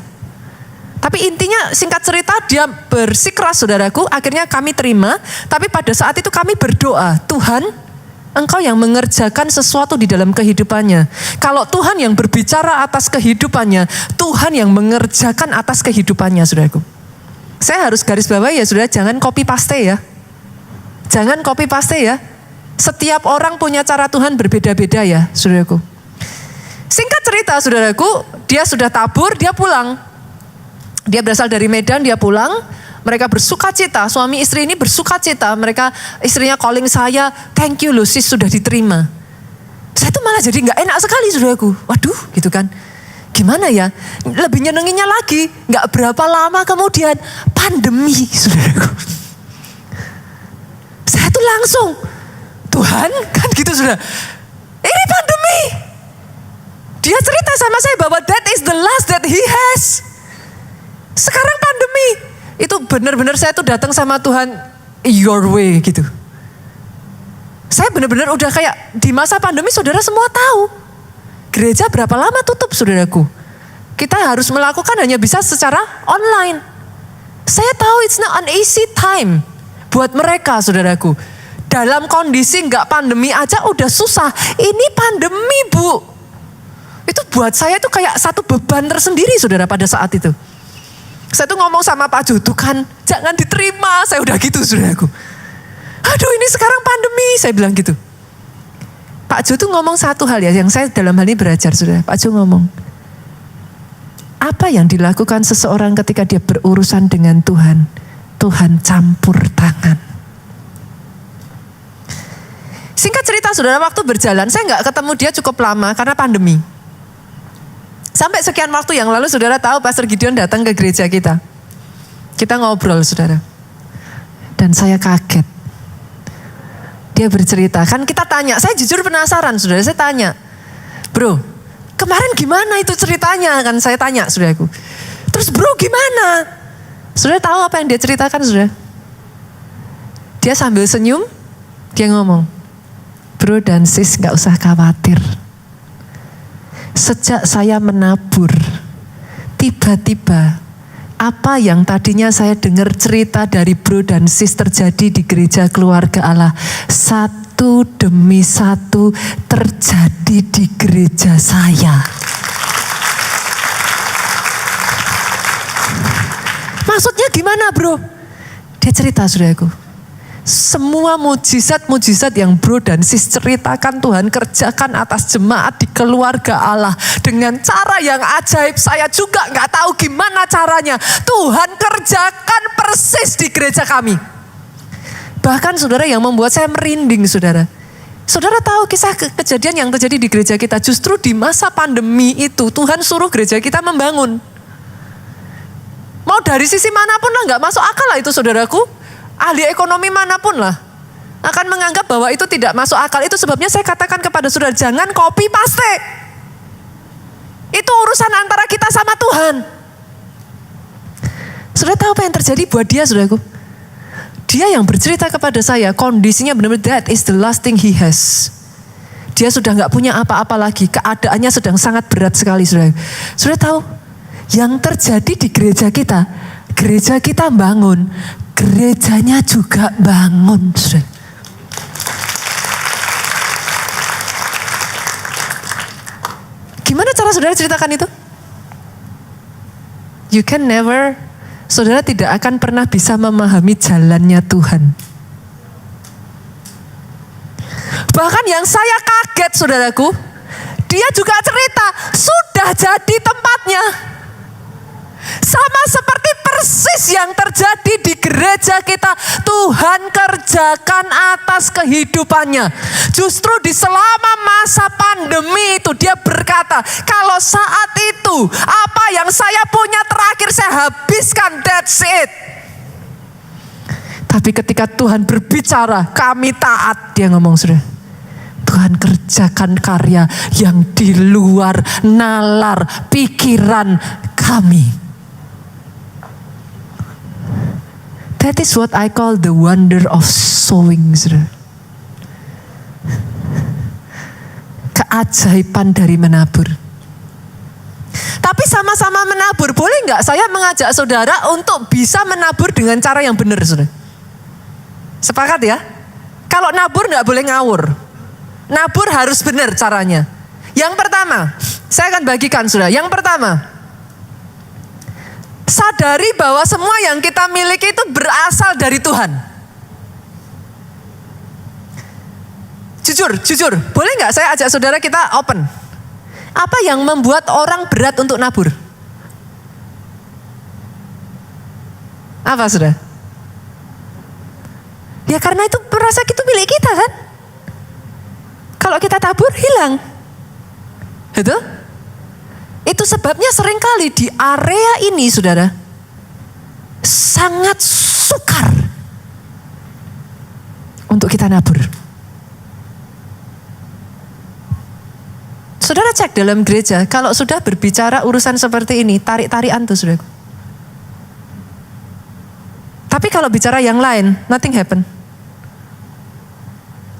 Tapi intinya singkat cerita dia bersikeras saudaraku, akhirnya kami terima. Tapi pada saat itu kami berdoa, Tuhan Engkau yang mengerjakan sesuatu di dalam kehidupannya. Kalau Tuhan yang berbicara atas kehidupannya, Tuhan yang mengerjakan atas kehidupannya saudaraku. Saya harus garis bawahi ya saudara, jangan copy paste ya. Jangan copy paste ya. Setiap orang punya cara Tuhan berbeda-beda ya saudaraku. Singkat cerita saudaraku, dia sudah tabur, dia pulang. Dia berasal dari Medan, dia pulang. Mereka bersuka cita, suami istri ini bersuka cita. Istrinya calling saya, thank you loh sis sudah diterima. Saya tuh malah jadi gak enak sekali saudaraku. Waduh gitu kan. Gimana ya, lebih nyenenginnya lagi. Gak berapa lama kemudian pandemi saudaraku. Saya tuh langsung, Tuhan kan gitu saudara. Ini pandemi. Dia cerita sama saya bahwa that is the last that he has. Sekarang pandemi. Itu benar-benar saya tuh datang sama Tuhan your way gitu. Saya benar-benar udah kayak di masa pandemi saudara semua tahu. Gereja berapa lama tutup saudaraku. Kita harus melakukan hanya bisa secara online. Saya tahu it's not an easy time buat mereka saudaraku. Dalam kondisi nggak pandemi aja udah susah. Ini pandemi bu. Itu buat saya tuh kayak satu beban tersendiri saudara pada saat itu. Saya tuh ngomong sama Pak Jo, kan jangan diterima, saya udah gitu saudaraku. Aduh ini sekarang pandemi, saya bilang gitu. Pak Jo tuh ngomong satu hal ya, yang saya dalam hal ini belajar saudara. Pak Jo ngomong, apa yang dilakukan seseorang ketika dia berurusan dengan Tuhan? Tuhan campur tangan. Singkat cerita saudara, waktu berjalan, saya gak ketemu dia cukup lama karena pandemi. Sampai sekian waktu yang lalu saudara tahu Pastor Gideon datang ke gereja kita. Kita ngobrol saudara. Dan saya kaget. Dia bercerita, kan kita tanya, saya jujur penasaran saudara, saya tanya. Bro, kemarin gimana itu ceritanya? Kan saya tanya saudaraku. Terus bro gimana? Saudara tahu apa yang dia ceritakan saudara? Dia sambil senyum, dia ngomong, bro dan sis gak usah khawatir. Sejak saya menabur, tiba-tiba apa yang tadinya saya dengar cerita dari bro dan sis terjadi di gereja keluarga Allah, satu demi satu terjadi di gereja saya. Maksudnya gimana bro? Dia cerita saudaraku. Semua mujizat-mujizat yang bro dan sis ceritakan Tuhan kerjakan atas jemaat di keluarga Allah. Dengan cara yang ajaib, saya juga gak tahu gimana caranya. Tuhan kerjakan persis di gereja kami. Bahkan saudara yang membuat saya merinding saudara. Saudara tahu kisah kejadian yang terjadi di gereja kita. Justru di masa pandemi itu Tuhan suruh gereja kita membangun. Mau dari sisi manapun lah gak masuk akal lah itu saudaraku. Ahli ekonomi manapun lah akan menganggap bahwa itu tidak masuk akal. Itu sebabnya saya katakan kepada saudara, jangan copy paste. Itu urusan antara kita sama Tuhan. Saudara tahu apa yang terjadi buat dia saudaraku? Dia yang bercerita kepada saya, kondisinya benar-benar that is the last thing he has. Dia sudah gak punya apa-apa lagi. Keadaannya sedang sangat berat sekali saudara. Saudara tahu yang terjadi di gereja kita bangun. Gerejanya juga bangun. Gimana cara saudara ceritakan itu? You can never, saudara tidak akan pernah bisa memahami jalannya Tuhan. Bahkan yang saya kaget saudaraku, dia juga cerita, sudah jadi tempatnya. Sama seperti persis yang terjadi di gereja kita. Tuhan kerjakan atas kehidupannya. Justru di selama masa pandemi itu dia berkata, kalau saat itu apa yang saya punya terakhir saya habiskan, that's it. Tapi ketika Tuhan berbicara, kami taat. Dia ngomong, saudara. Tuhan kerjakan karya yang di luar nalar pikiran kami. That is what I call the wonder of sowing, saudara. Keajaiban dari menabur. Tapi sama-sama menabur, boleh nggak saya mengajak saudara untuk bisa menabur dengan cara yang benar, saudara? Sepakat ya? Kalau nabur nggak boleh ngawur. Nabur harus benar caranya. Yang pertama, saya akan bagikan, saudara. Yang pertama, sadari bahwa semua yang kita miliki itu berasal dari Tuhan. Jujur, boleh nggak saya ajak saudara kita open? Apa yang membuat orang berat untuk nabur? Apa, saudara? Ya karena itu merasa itu milik kita kan? Kalau kita tabur hilang. Betul? Itu sebabnya seringkali di area ini, saudara, sangat sukar untuk kita nabur. Saudara cek dalam gereja, kalau sudah berbicara urusan seperti ini, tarik-tarikan tuh, saudara. Tapi kalau bicara yang lain, nothing happen.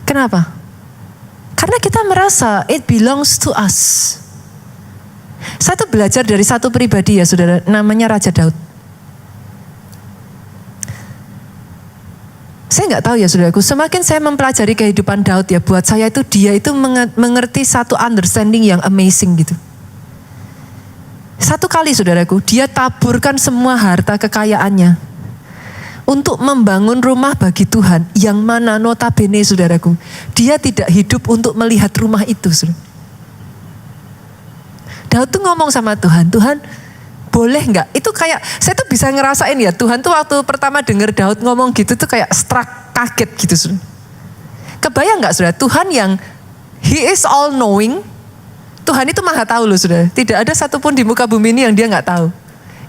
Kenapa? Karena kita merasa it belongs to us. Saya tuh belajar dari satu pribadi ya, saudara, namanya Raja Daud. Saya nggak tahu ya, saudaraku, semakin saya mempelajari kehidupan Daud ya, buat saya itu dia itu mengerti satu understanding yang amazing gitu. Satu kali, saudaraku, dia taburkan semua harta kekayaannya untuk membangun rumah bagi Tuhan, yang mana notabene, saudaraku, dia tidak hidup untuk melihat rumah itu, saudara. Daud tuh ngomong sama Tuhan, Tuhan boleh nggak? Itu kayak, saya tuh bisa ngerasain ya, Tuhan tuh waktu pertama dengar Daud ngomong gitu tuh kayak struck, kaget gitu, saudara. Kebayang nggak, saudara, Tuhan yang He is all knowing, Tuhan itu maha tahu loh, saudara. Tidak ada satupun di muka bumi ini yang dia nggak tahu.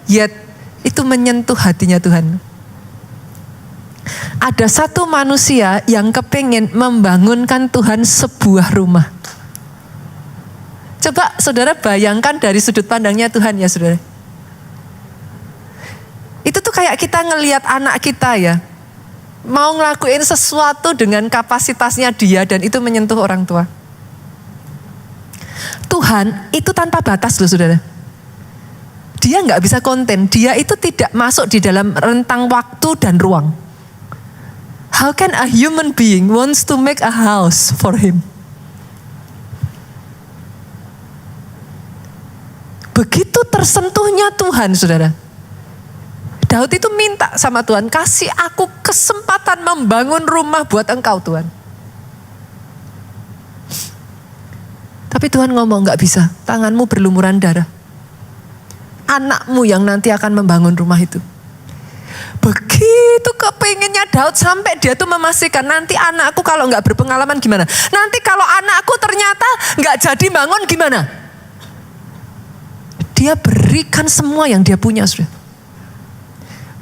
Yet itu menyentuh hatinya Tuhan. Ada satu manusia yang kepengen membangunkan Tuhan sebuah rumah. Coba saudara bayangkan dari sudut pandangnya Tuhan ya, saudara. Itu tuh kayak kita ngelihat anak kita ya, mau ngelakuin sesuatu dengan kapasitasnya dia dan itu menyentuh orang tua. Tuhan itu tanpa batas loh, saudara. Dia nggak bisa konten, dia itu tidak masuk di dalam rentang waktu dan ruang. How can a human being wants to make a house for him? Begitu tersentuhnya Tuhan, saudara. Daud itu minta sama Tuhan, kasih aku kesempatan membangun rumah buat engkau, Tuhan. Tapi Tuhan ngomong, gak bisa, tanganmu berlumuran darah. Anakmu yang nanti akan membangun rumah itu. Begitu kepinginnya Daud sampai dia tuh memastikan, nanti anakku kalau gak berpengalaman gimana? Nanti kalau anakku ternyata gak jadi bangun gimana? Dia berikan semua yang dia punya, saudara.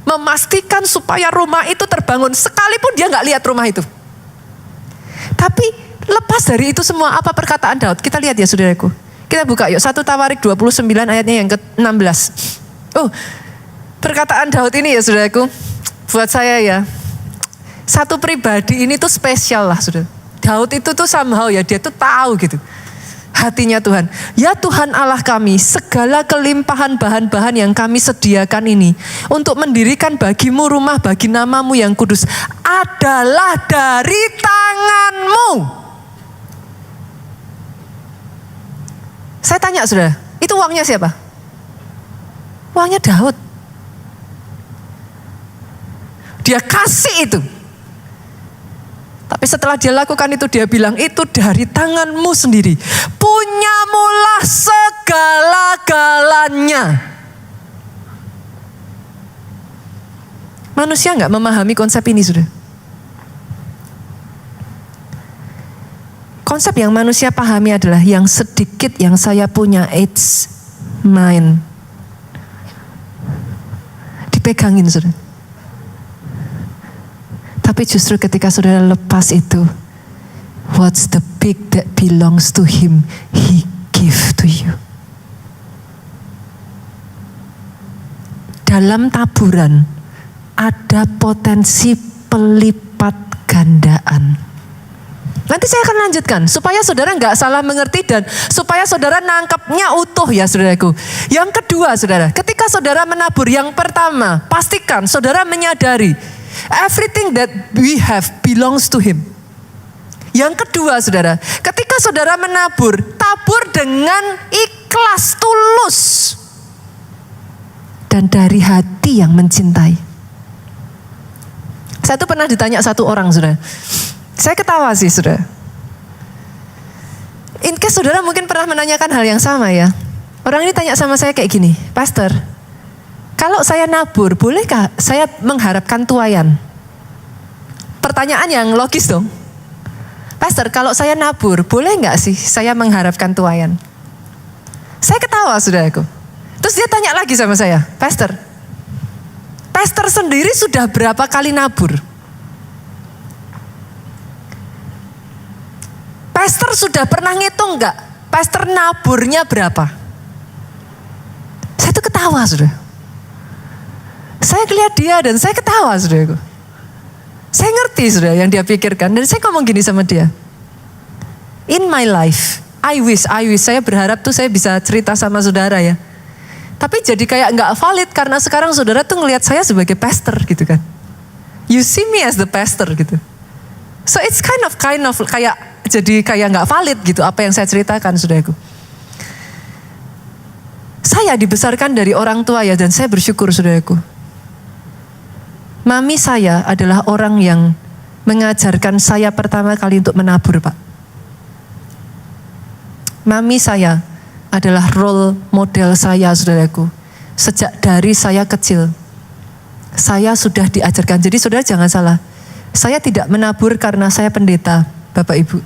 Memastikan supaya rumah itu terbangun, sekalipun dia gak lihat rumah itu. Tapi lepas dari itu semua, apa perkataan Daud? Kita lihat ya, saudaraku. Kita buka yuk, 1 Tawarik 29 ayatnya yang ke-16. Oh, perkataan Daud ini ya, saudaraku, buat saya ya, satu pribadi ini tuh spesial lah, saudara. Daud itu tuh somehow ya, dia tuh tahu gitu hatinya Tuhan. Ya Tuhan Allah kami, segala kelimpahan bahan-bahan yang kami sediakan ini untuk mendirikan bagimu rumah bagi namamu yang kudus adalah dari tanganmu. Saya tanya, saudara, itu uangnya siapa? Uangnya Daud. Dia kasih itu. Tapi setelah dia lakukan itu, dia bilang, itu dari tanganmu sendiri. Punyamulah segala-galanya. Manusia gak memahami konsep ini, sudah. Konsep yang manusia pahami adalah yang sedikit yang saya punya, it's mine. Dipegangin, sudah. Tapi justru ketika saudara lepas itu, what's the big that belongs to him, he give to you. Dalam taburan ada potensi pelipat gandaan. Nanti saya akan lanjutkan supaya saudara nggak salah mengerti dan supaya saudara nangkepnya utuh ya saudaraku. Yang kedua saudara, ketika saudara menabur, yang pertama pastikan saudara menyadari everything that we have belongs to him. Yang kedua saudara, ketika saudara menabur, tabur dengan ikhlas, tulus. Dan dari hati yang mencintai. Saya tuh pernah ditanya satu orang saudara. Saya ketawa sih saudara. In case saudara mungkin pernah menanyakan hal yang sama ya. Orang ini tanya sama saya kayak gini, Pastor, kalau saya nabur, bolehkah saya mengharapkan tuaian? Pertanyaan yang logis dong. Pastor, kalau saya nabur, boleh nggak sih saya mengharapkan tuaian? Saya ketawa saudaraku. Terus dia tanya lagi sama saya, Pastor sendiri sudah berapa kali nabur? Pastor sudah pernah ngitung enggak? Pastor naburnya berapa? Saya tuh ketawa sudah. Saya lihat dia dan saya ketawa sudah. Saya ngerti sudah yang dia pikirkan dan saya ngomong gini sama dia. In my life, I wish saya berharap tuh saya bisa cerita sama saudara ya. Tapi jadi kayak nggak valid karena sekarang saudara tuh ngelihat saya sebagai pastor gitu kan. You see me as the pastor gitu. So it's kind of kayak jadi kayak nggak valid gitu apa yang saya ceritakan saudaraku. Saya dibesarkan dari orang tua ya dan saya bersyukur saudaraku. Mami saya adalah orang yang mengajarkan saya pertama kali untuk menabur Pak. Mami saya adalah role model saya saudaraku. Sejak dari saya kecil. Saya sudah diajarkan. Jadi saudara jangan salah. Saya tidak menabur karena saya pendeta Bapak Ibu.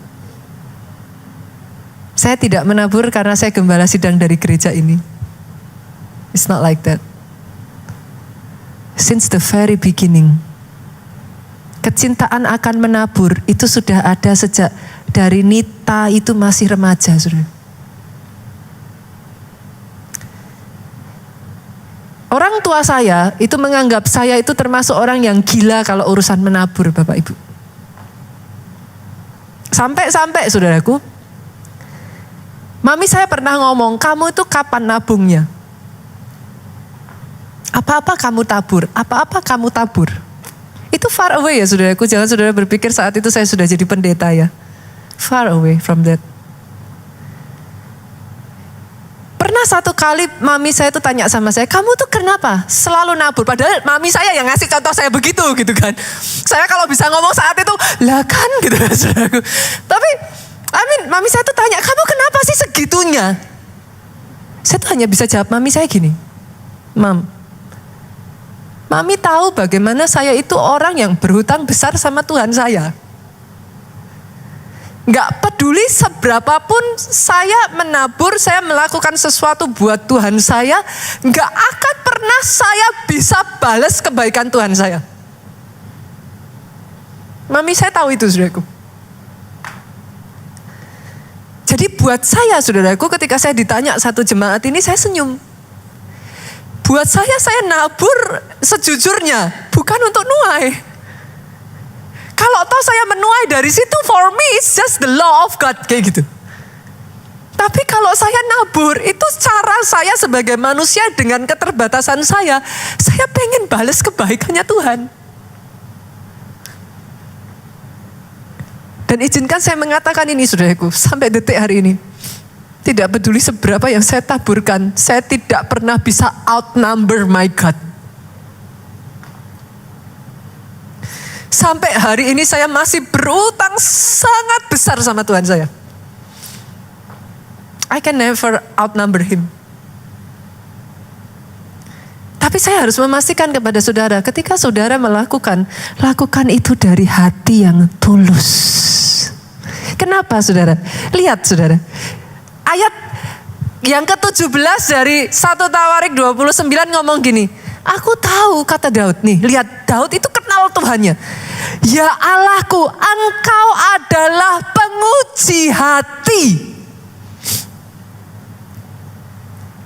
Saya tidak menabur karena saya gembala sidang dari gereja ini. It's not like that. Since the very beginning, kecintaan akan menabur itu sudah ada sejak dari Nita itu masih remaja, saudara. Orang tua saya itu menganggap saya itu termasuk orang yang gila kalau urusan menabur, Bapak Ibu. Sampai saudaraku, mami saya pernah ngomong, kamu itu kapan nabungnya? Apa-apa kamu tabur, apa-apa kamu tabur. Itu far away ya saudaraku, jangan saudara berpikir saat itu saya sudah jadi pendeta ya. Far away from that. Pernah satu kali mami saya tuh tanya sama saya, kamu tuh kenapa selalu nabur? Padahal mami saya yang ngasih contoh saya begitu gitu kan. Saya kalau bisa ngomong saat itu, lah kan gitu kan saudaraku. Tapi mami saya tuh tanya, kamu kenapa sih segitunya? Saya tuh hanya bisa jawab mami saya gini, Mami tahu bagaimana saya itu orang yang berhutang besar sama Tuhan saya. Gak peduli seberapapun saya menabur, saya melakukan sesuatu buat Tuhan saya, gak akan pernah saya bisa balas kebaikan Tuhan saya. Mami saya tahu itu saudaraku. Jadi buat saya saudaraku ketika saya ditanya satu jemaat ini saya senyum. Buat saya nabur sejujurnya, bukan untuk nuai. Kalau toh saya menuai dari situ, for me it's just the law of God, kayak gitu. Tapi kalau saya nabur, itu cara saya sebagai manusia dengan keterbatasan saya pengen balas kebaikannya Tuhan. Dan izinkan saya mengatakan ini saudaraku, sampai detik hari ini. Tidak peduli seberapa yang saya taburkan, saya tidak pernah bisa outnumber my God. Sampai hari ini saya masih berutang sangat besar sama Tuhan saya. I can never outnumber him. Tapi saya harus memastikan kepada saudara, ketika saudara lakukan itu dari hati yang tulus. Kenapa saudara? Lihat saudara. Ayat yang ke-17 dari 1 Tawarik 29 ngomong gini, Aku tahu, kata Daud nih, lihat Daud itu kenal Tuhannya. Ya Allahku, Engkau adalah penguji hati.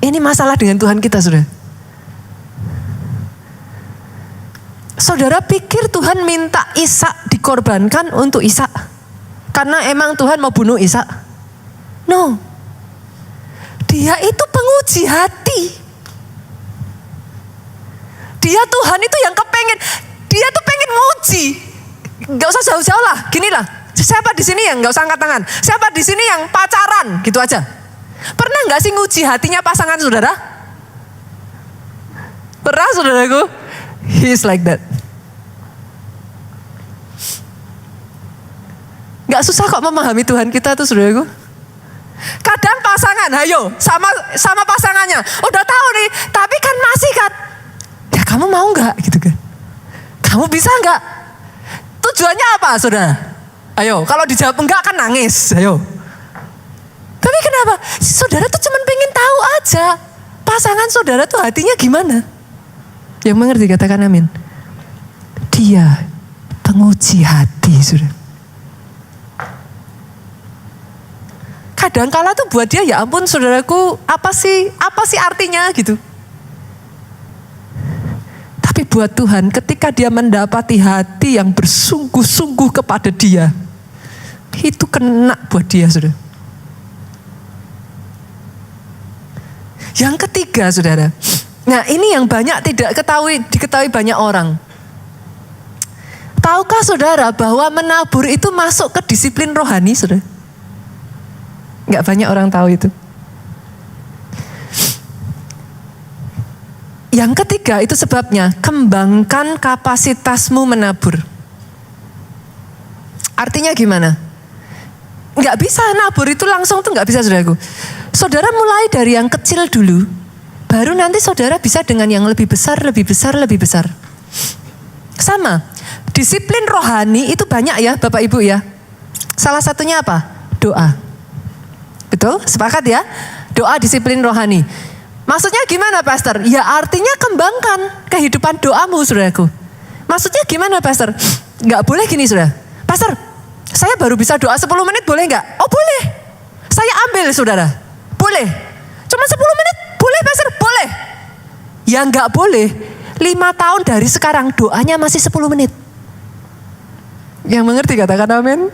Ini masalah dengan Tuhan kita, saudara. Saudara pikir Tuhan minta Ishak dikorbankan untuk Ishak karena emang Tuhan mau bunuh Ishak? No. Dia itu penguji hati. Dia Tuhan itu yang kepengen, dia tuh pengen nguji. Gak usah jauh-jauh lah, gini lah. Siapa di sini yang gak usah angkat tangan? Siapa di sini yang pacaran? Gitu aja. Pernah gak sih nguji hatinya pasangan saudara? Pernah saudaraku? He's like that. Gak susah kok memahami Tuhan kita tuh saudaraku. Kadang pasangan, ayo sama pasangannya. Udah tahu nih, tapi kan masih kan. Ya kamu mau gak gitu kan? Kamu bisa gak? Tujuannya apa saudara? Ayo, kalau dijawab enggak kan nangis, ayo. Tapi kenapa? Saudara tuh cuma pengen tahu aja. Pasangan saudara tuh hatinya gimana? Yang mengerti katakan amin. Dia penguji hati, saudara. Kadang-kala tuh buat dia, ya ampun saudaraku, apa sih artinya gitu. Tapi buat Tuhan, ketika dia mendapati hati yang bersungguh-sungguh kepada dia, itu kena buat dia, saudara. Yang ketiga, saudara. Nah, ini yang banyak diketahui banyak orang. Tahukah saudara bahwa menabur itu masuk ke disiplin rohani, saudara? Nggak banyak orang tahu itu. Yang ketiga itu sebabnya, kembangkan kapasitasmu menabur. Artinya gimana? Nggak bisa nabur itu langsung tuh nggak bisa, saudaraku. Saudara mulai dari yang kecil dulu, baru nanti saudara bisa dengan yang lebih besar, lebih besar, lebih besar. Sama, disiplin rohani itu banyak ya Bapak Ibu ya. Salah satunya apa? Doa. Betul? Sepakat ya? Doa disiplin rohani. Maksudnya gimana Pastor? Ya artinya kembangkan kehidupan doamu saudaraku. Maksudnya gimana Pastor? Gak boleh gini saudara. Pastor, saya baru bisa doa 10 menit boleh gak? Oh boleh. Saya ambil saudara. Boleh. Cuma 10 menit? Boleh Pastor? Boleh. Yang gak boleh, 5 tahun dari sekarang doanya masih 10 menit. Yang mengerti katakan amin.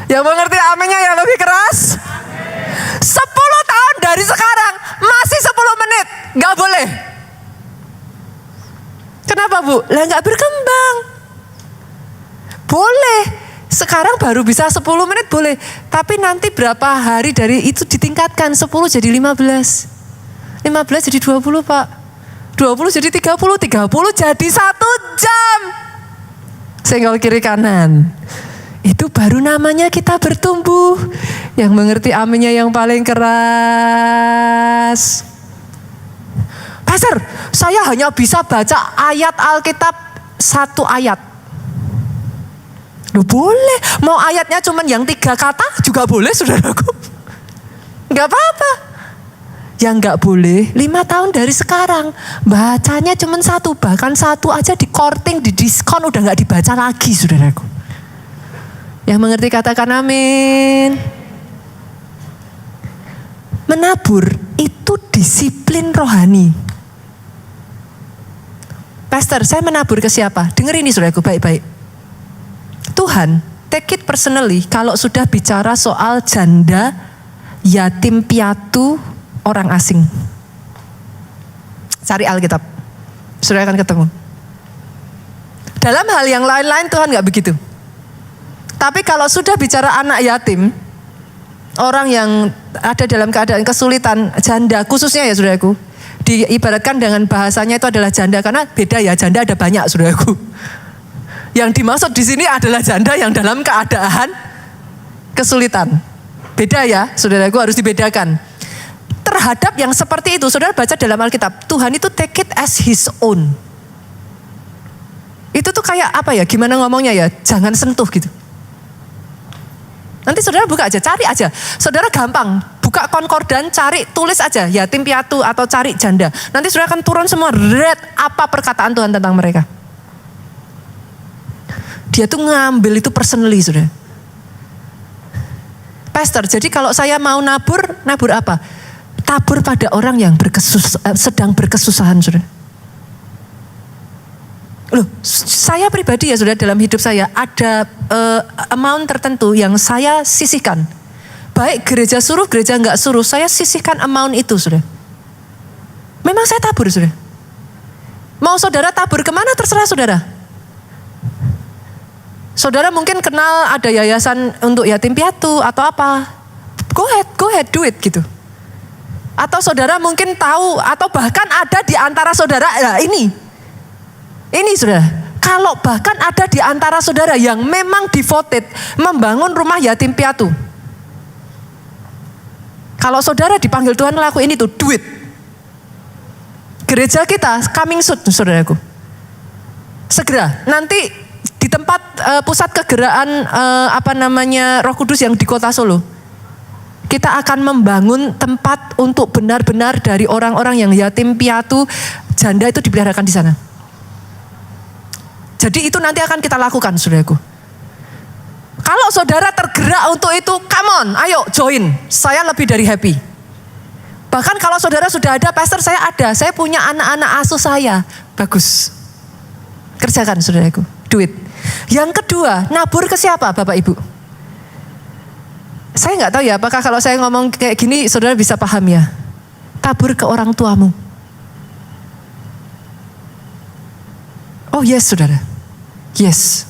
Yang mengerti aminnya yang lebih keras. 10 tahun dari sekarang masih 10 menit. Gak boleh. Kenapa Bu? Lah gak berkembang. Boleh. Sekarang baru bisa 10 menit boleh. Tapi nanti berapa hari dari itu ditingkatkan. 10 jadi 15. 15 jadi 20 Pak. 20 jadi 30. 30 jadi 1 jam. Senggol kiri kanan. Itu baru namanya kita bertumbuh. Yang mengerti aminnya yang paling keras. Pastor, saya hanya bisa baca ayat Alkitab 1 ayat. Loh boleh, mau ayatnya cuman yang 3 kata juga boleh saudaraku. Gak apa-apa. Yang gak boleh 5 tahun dari sekarang. Bacanya cuman 1, bahkan 1 aja di korting, di diskon udah gak dibaca lagi saudaraku. Yang mengerti katakan amin. Menabur itu disiplin rohani. Pastor, saya menabur ke siapa? Dengar ini saudaraku baik-baik. Tuhan, take it personally kalau sudah bicara soal janda, yatim piatu, orang asing. Cari Alkitab. Saudara akan ketemu. Dalam hal yang lain-lain Tuhan gak begitu. Tapi kalau sudah bicara anak yatim, orang yang ada dalam keadaan kesulitan, janda khususnya ya saudaraku, diibaratkan dengan bahasanya itu adalah janda, karena beda ya, janda ada banyak saudaraku. Yang dimaksud di sini adalah janda yang dalam keadaan kesulitan. Beda ya saudaraku, harus dibedakan. Terhadap yang seperti itu, saudara baca dalam Alkitab, Tuhan itu take it as his own. Itu tuh kayak apa ya, gimana ngomongnya ya, jangan sentuh gitu. Nanti saudara buka aja, cari aja. Saudara gampang, buka buka konkordan, cari, tulis aja yatim piatu atau cari janda. Nanti saudara akan turun semua red apa perkataan Tuhan tentang mereka. Dia tuh ngambil itu personally, saudara. Pastor, jadi kalau saya mau nabur apa? Tabur pada orang yang sedang berkesusahan, saudara. Loh, saya pribadi ya saudara, dalam hidup saya ada amount tertentu yang saya sisihkan. Baik gereja suruh, gereja enggak suruh, saya sisihkan amount itu saudara. Memang saya tabur saudara. Mau saudara tabur kemana terserah saudara. Saudara mungkin kenal ada yayasan untuk yatim piatu atau apa. Go ahead, do it gitu. Atau saudara mungkin tahu atau bahkan ada di antara saudara, nah ini saudara, kalau bahkan ada di antara saudara yang memang devoted membangun rumah yatim piatu. Kalau saudara dipanggil Tuhan ngelakuin itu, do it. Gereja kita coming soon, saudaraku. Segera, nanti di tempat pusat kegeraan Roh Kudus yang di Kota Solo. Kita akan membangun tempat untuk benar-benar dari orang-orang yang yatim piatu, janda itu dipeliharakan di sana. Jadi itu nanti akan kita lakukan, saudaraku. Kalau saudara tergerak untuk itu, come on, ayo join. Saya lebih dari happy. Bahkan kalau saudara sudah ada, pastor saya ada, saya punya anak-anak asuh saya. Bagus. Kerjakan, saudaraku. Do it. Yang kedua, nabur ke siapa, Bapak Ibu? Saya nggak tahu ya, apakah kalau saya ngomong kayak gini, saudara bisa paham ya. Tabur ke orang tuamu. Oh yes, saudara. Yes.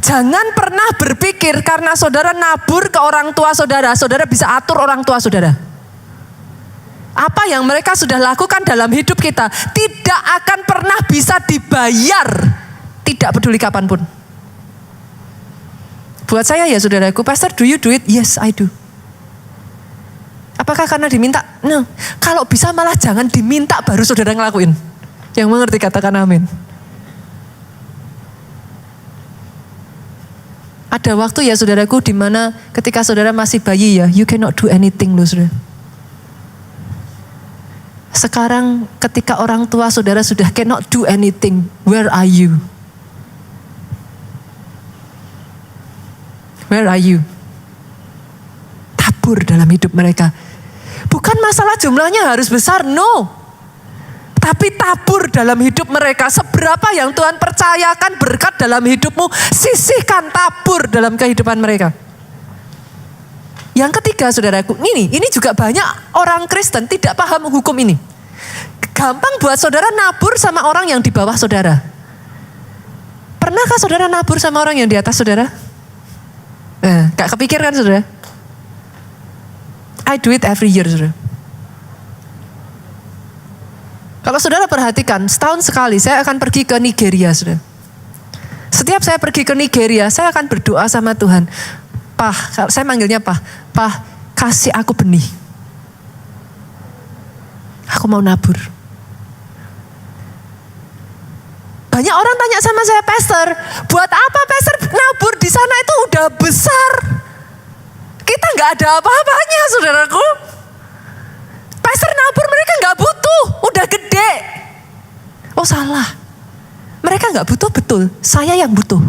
Jangan pernah berpikir karena saudara nabur ke orang tua saudara, saudara bisa atur orang tua saudara. Apa yang mereka sudah lakukan dalam hidup kita tidak akan pernah bisa dibayar, tidak peduli kapanpun. Buat saya ya saudaraku, pastor, do you do it? Yes, I do. Apakah karena diminta? No. Kalau bisa malah jangan diminta baru saudara ngelakuin. Yang mengerti katakan amin. Ada waktu ya saudaraku di mana ketika saudara masih bayi ya, you cannot do anything loh saudara. Sekarang ketika orang tua saudara sudah cannot do anything, where are you? Where are you? Tabur dalam hidup mereka. Bukan masalah jumlahnya harus besar, no. Tapi tabur dalam hidup mereka. Seberapa yang Tuhan percayakan berkat dalam hidupmu, sisihkan, tabur dalam kehidupan mereka. Yang ketiga saudaraku, ini juga banyak orang Kristen tidak paham hukum ini. Gampang buat saudara nabur sama orang yang di bawah saudara. Pernahkah saudara nabur sama orang yang di atas saudara? Gak kepikir kan saudara? I do it every year saudara. Kalau saudara perhatikan, setahun sekali saya akan pergi ke Nigeria, saudara. Setiap saya pergi ke Nigeria, saya akan berdoa sama Tuhan. Pak, saya manggilnya Pak, kasih aku benih. Aku mau nabur. Banyak orang tanya sama saya, pastor, buat apa pastor nabur di sana itu udah besar. Kita nggak ada apa-apanya, saudaraku. Pastor nabur mereka nggak butuh, udah gede. Oh salah, mereka nggak butuh betul, saya yang butuh.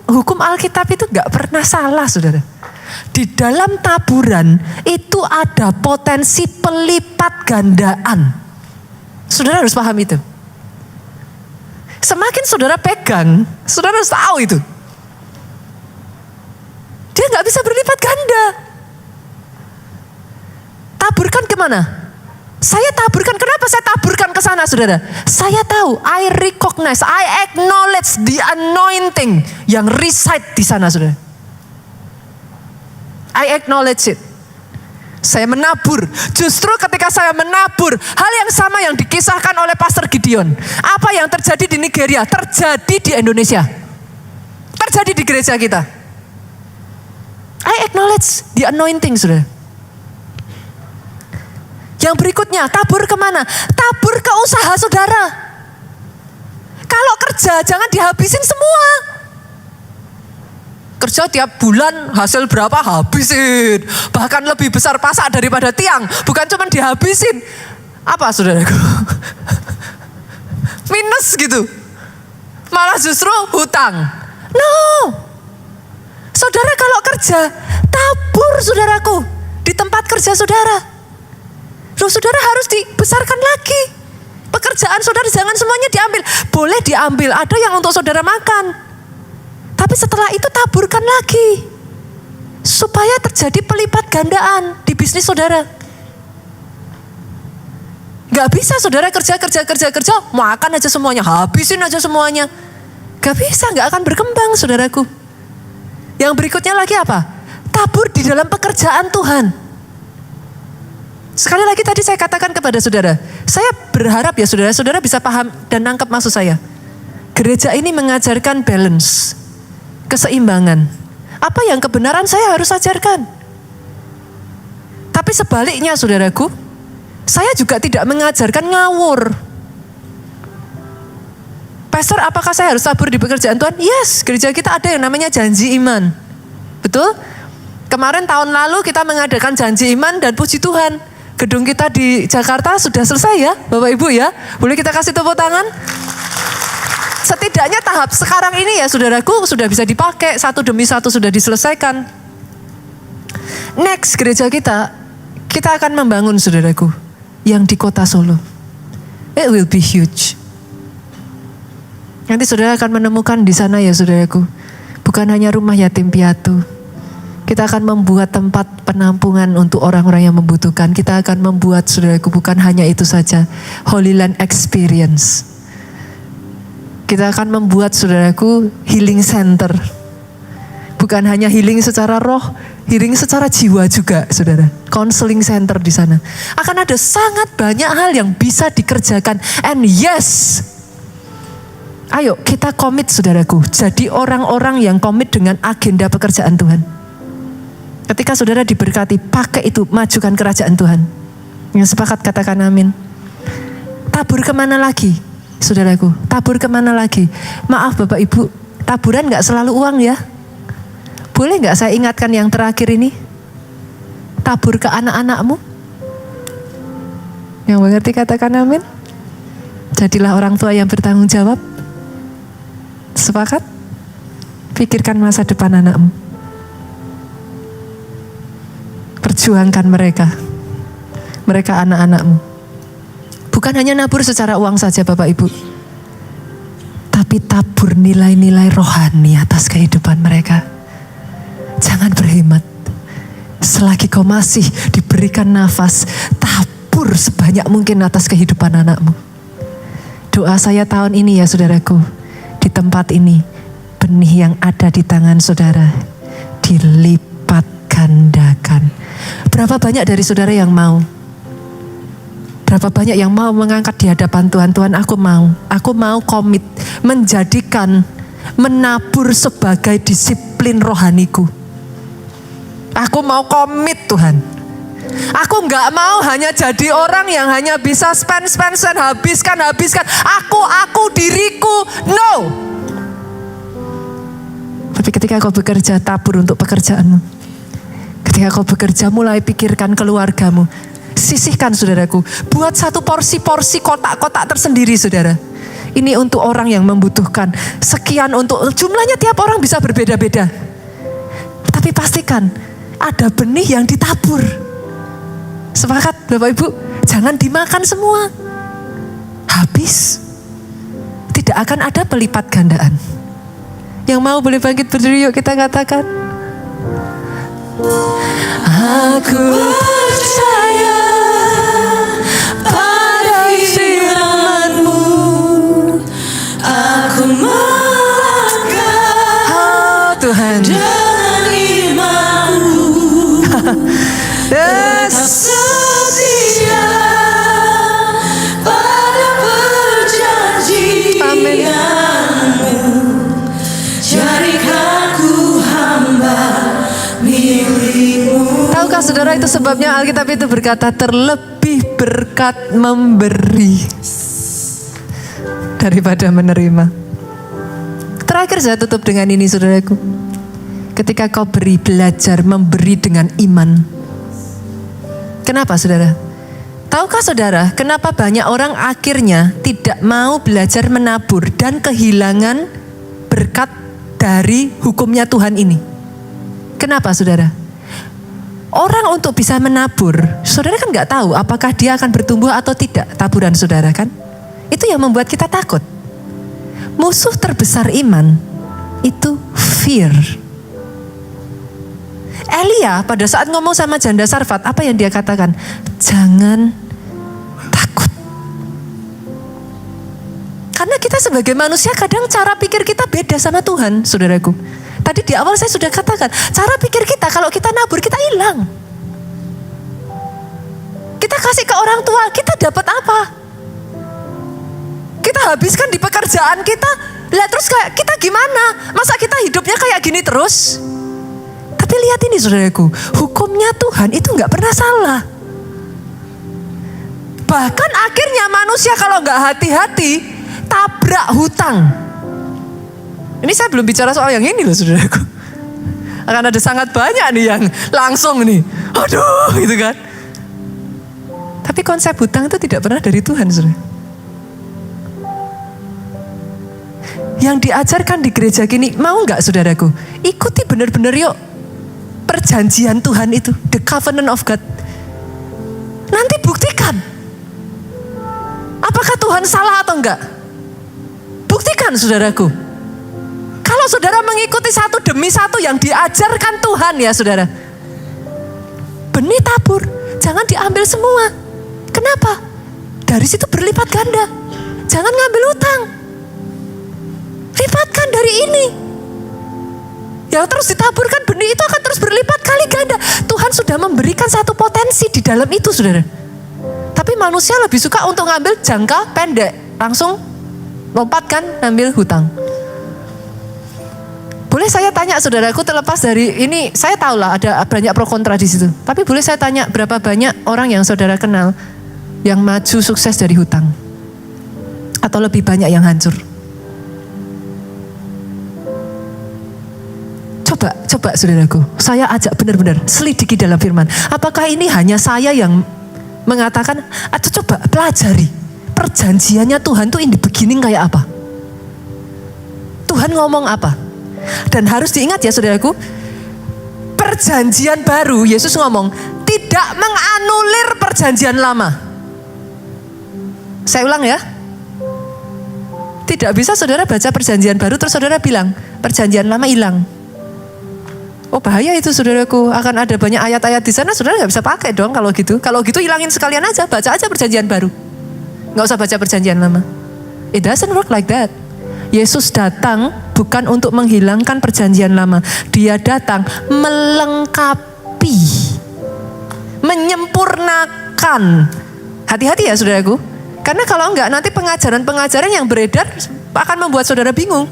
Hukum Alkitab itu nggak pernah salah, saudara. Di dalam taburan itu ada potensi pelipat gandaan. Saudara harus paham itu. Semakin saudara pegang, saudara harus tahu itu. Dia nggak bisa berlipat ganda. Taburkan kemana? Saya taburkan, kenapa saya taburkan ke sana saudara? Saya tahu, I recognize, I acknowledge the anointing yang reside di sana saudara. I acknowledge it. Saya menabur. Justru ketika saya menabur, hal yang sama yang dikisahkan oleh Pastor Gideon. Apa yang terjadi di Nigeria, terjadi di Indonesia. Terjadi di gereja kita. I acknowledge the anointing, saudara. Yang berikutnya, tabur kemana? Tabur ke usaha saudara. Kalau kerja, jangan dihabisin semua. kerja tiap bulan hasil berapa habisin. Bahkan lebih besar pasak daripada tiang. Bukan cuma dihabisin. Apa saudaraku? Minus gitu. Malah justru hutang. No. Saudara kalau kerja, tabur saudaraku. Di tempat kerja saudara. Loh, saudara harus dibesarkan lagi. Pekerjaan saudara jangan semuanya diambil. Boleh diambil, ada yang untuk saudara makan. Tapi setelah itu taburkan lagi. Supaya terjadi pelipat gandaan di bisnis saudara. Gak bisa saudara kerja, makan aja semuanya, habisin aja semuanya. Gak bisa, gak akan berkembang saudaraku. Yang berikutnya lagi apa? Tabur di dalam pekerjaan Tuhan. Sekali lagi tadi saya katakan kepada saudara, saya berharap ya saudara bisa paham dan nangkep maksud saya. Gereja ini mengajarkan balance, keseimbangan. Apa yang kebenaran saya harus ajarkan. Tapi sebaliknya saudaraku, saya juga tidak mengajarkan ngawur. Pastor, apakah saya harus tabur di pekerjaan Tuhan? Yes, gereja kita ada yang namanya janji iman. Betul? Kemarin tahun lalu kita mengadakan janji iman dan puji Tuhan. Gedung kita di Jakarta sudah selesai ya, Bapak Ibu ya. Boleh kita kasih tepuk tangan? Setidaknya tahap sekarang ini ya saudaraku sudah bisa dipakai, satu demi satu sudah diselesaikan. Next gereja kita akan membangun saudaraku yang di kota Solo. It will be huge. Nanti saudara akan menemukan di sana ya saudaraku, bukan hanya rumah yatim piatu. Kita akan membuat tempat penampungan untuk orang-orang yang membutuhkan. Kita akan membuat saudaraku bukan hanya itu saja, Holy Land Experience. Kita akan membuat saudaraku healing center. Bukan hanya healing secara roh, healing secara jiwa juga saudara. Counseling center di sana. Akan ada sangat banyak hal yang bisa dikerjakan. And yes, ayo kita komit saudaraku. Jadi orang-orang yang komit dengan agenda pekerjaan Tuhan. Ketika saudara diberkati, pakai itu, majukan kerajaan Tuhan. Yang sepakat katakan amin. Tabur kemana lagi? Saudaraku, tabur kemana lagi? Maaf Bapak Ibu, taburan gak selalu uang ya. Boleh gak saya ingatkan yang terakhir ini? Tabur ke anak-anakmu. Yang mengerti katakan amin. Jadilah orang tua yang bertanggung jawab. Sepakat? Pikirkan masa depan anakmu. Perjuangkan mereka anak-anakmu. Bukan hanya nabur secara uang saja Bapak Ibu, tapi tabur nilai-nilai rohani atas kehidupan mereka. Jangan berhemat. Selagi kau masih diberikan nafas, tabur sebanyak mungkin atas kehidupan anakmu. Doa saya tahun ini ya saudaraku, di tempat ini, benih yang ada di tangan saudara dilipat gandakan. Berapa banyak dari saudara yang mau? Berapa banyak yang mau mengangkat di hadapan Tuhan? Tuhan, aku mau komit menjadikan menabur sebagai disiplin rohaniku. Aku mau komit Tuhan. Aku gak mau hanya jadi orang yang hanya bisa spend, habiskan. Aku diriku, no. Tapi ketika kau bekerja, tabur untuk pekerjaanmu. Ketika kau bekerja, mulai pikirkan keluargamu. Sisihkan saudaraku. Buat satu porsi-porsi kotak-kotak tersendiri saudara. Ini untuk orang yang membutuhkan. Sekian untuk, jumlahnya tiap orang bisa berbeda-beda. Tapi pastikan ada benih yang ditabur. Sepakat Bapak Ibu? Jangan dimakan semua. Habis. Tidak akan ada pelipat gandaan. Yang mau boleh bangkit berdiri, yuk kita katakan. Aku percaya pada firman-Mu. Aku melangkah Tuhan dengan iman-Mu. Tetap setia pada perjanjian-Mu. Jadikan ku hamba milik-Mu. Tahukah saudara itu sebabnya Alkitab itu berkata terlebih berkat memberi daripada menerima. Terakhir saya tutup dengan ini saudaraku. ketika kau belajar memberi dengan iman. Kenapa saudara? Tahukah saudara kenapa banyak orang akhirnya tidak mau belajar menabur dan kehilangan berkat dari hukumnya Tuhan ini? Kenapa saudara? Orang untuk bisa menabur, saudara kan gak tahu apakah dia akan bertumbuh atau tidak taburan saudara kan? Itu yang membuat kita takut. Musuh terbesar iman itu fear. Elia pada saat ngomong sama janda Sarfat, apa yang dia katakan? Jangan takut. Karena kita sebagai manusia kadang cara pikir kita beda sama Tuhan, saudaraku. Tadi di awal saya sudah katakan, cara pikir kita kalau kita nabur kita hilang. Kita kasih ke orang tua, kita dapat apa? Kita habiskan di pekerjaan kita. Lihat terus kayak kita gimana? Masa kita hidupnya kayak gini terus? Tapi lihat ini saudaraku, hukumnya Tuhan itu gak pernah salah. Bahkan akhirnya manusia kalau gak hati-hati, tabrak hutang. Ini saya belum bicara soal yang ini loh saudaraku. Akan ada sangat banyak nih yang langsung nih, aduh gitu kan. Tapi konsep hutang itu tidak pernah dari Tuhan saudara. Yang diajarkan di gereja gini, mau gak saudaraku? Ikuti benar-benar yuk perjanjian Tuhan itu, the covenant of God. Nanti buktikan. Apakah Tuhan salah atau enggak? Buktikan saudaraku. Kalau saudara mengikuti satu demi satu yang diajarkan Tuhan ya saudara. Benih tabur, jangan diambil semua. Kenapa? Dari situ berlipat ganda. Jangan ngambil utang. Lipatkan dari ini. Yang terus ditaburkan benih itu akan terus berlipat kali ganda. Tuhan sudah memberikan satu potensi di dalam itu saudara. Tapi manusia lebih suka untuk ngambil jangka pendek. Langsung lompatkan ngambil hutang. Boleh saya tanya saudaraku, terlepas dari ini, saya tahu lah ada banyak pro kontra di situ. Tapi boleh saya tanya berapa banyak orang yang saudara kenal yang maju sukses dari hutang? Atau lebih banyak yang hancur? Coba saudaraku, saya ajak benar-benar selidiki dalam firman. Apakah ini hanya saya yang mengatakan, atau coba pelajari perjanjiannya Tuhan tuh in the beginning kayak apa? Tuhan ngomong apa? Dan harus diingat ya saudaraku, perjanjian baru Yesus ngomong tidak menganulir perjanjian lama. Saya ulang ya. Tidak bisa saudara baca perjanjian baru terus saudara bilang perjanjian lama hilang. Oh bahaya itu saudaraku, akan ada banyak ayat-ayat di sana saudara gak bisa pakai dong kalau gitu. Kalau gitu hilangin sekalian aja, baca aja perjanjian baru. Gak usah baca perjanjian lama. It doesn't work like that. Yesus datang bukan untuk menghilangkan perjanjian lama. Dia datang melengkapi, menyempurnakan. Hati-hati ya saudaraku. Karena kalau enggak nanti pengajaran-pengajaran yang beredar akan membuat saudara bingung.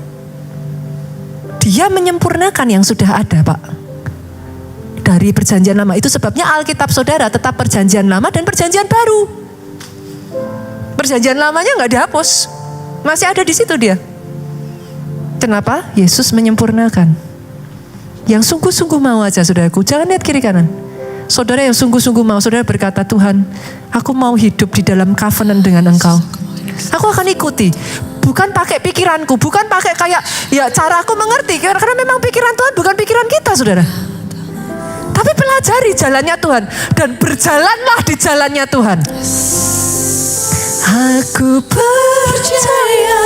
Dia menyempurnakan yang sudah ada Pak. Dari perjanjian lama. Itu sebabnya Alkitab saudara tetap perjanjian lama dan perjanjian baru. Perjanjian lamanya enggak dihapus. Masih ada di situ dia. Kenapa? Yesus menyempurnakan. Yang sungguh-sungguh mau aja saudaraku, jangan lihat kiri kanan. Saudara yang sungguh-sungguh mau, saudara berkata, Tuhan, aku mau hidup di dalam covenant dengan Engkau. Aku akan ikuti. Bukan pakai pikiranku, bukan pakai kayak, ya cara aku mengerti. Karena memang pikiran Tuhan bukan pikiran kita saudara. Tapi pelajari jalannya Tuhan. Dan berjalanlah di jalannya Tuhan. Aku percaya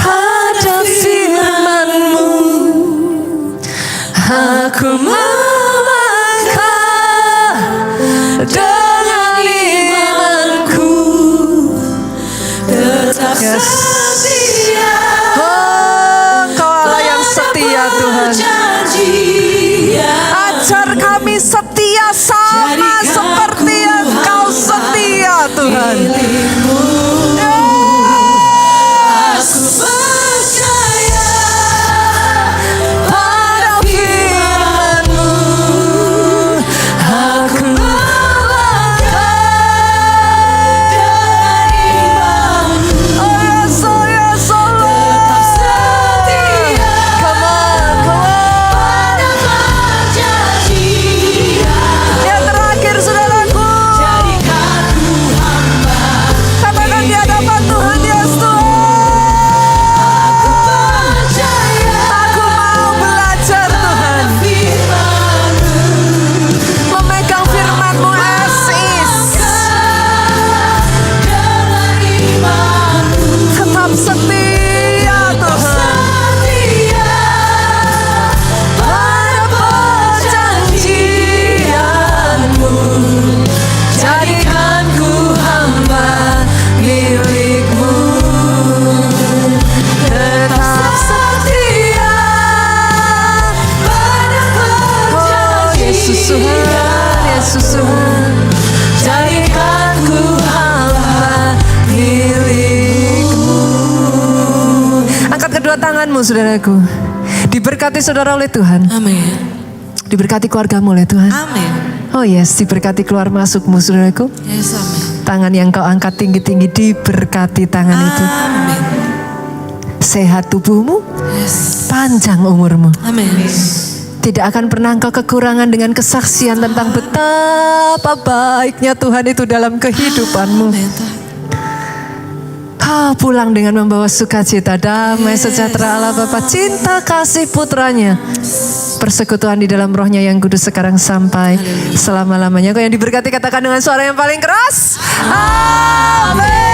pada firman-Mu, aku melangkah dengan imanku, tetap setia. Oh, Engkau Allah yang setia Tuhan. Ajar kami setia sama seperti Engkau setia Tuhan. Tetap setia Tuhan. Pada perjanjian-Mu, jadikan ku hamba milik-Mu. Tetap setia pada perjanjian. Yesus Tuhan, Yesus Tuhan, jadikan ku hamba milik-Mu. Angkat kedua tanganmu saudaraku. Diberkati saudara oleh Tuhan. Amin. Diberkati keluargamu oleh Tuhan. Amin. Oh yes, diberkati keluar masukmu saudaraku. Yes, amin. Tangan yang kau angkat tinggi-tinggi diberkati tangan itu. Amin. Sehat tubuhmu, Yes. panjang umurmu. Amin. Tidak akan pernah engkau kekurangan dengan kesaksian tentang betapa baiknya Tuhan itu dalam kehidupanmu. Amin. Kau pulang dengan membawa sukacita, damai, sejahtera Allah Bapa, cinta kasih putranya. Persekutuan di dalam rohnya yang kudus sekarang sampai selama-lamanya. Kau yang diberkati katakan dengan suara yang paling keras. Amin.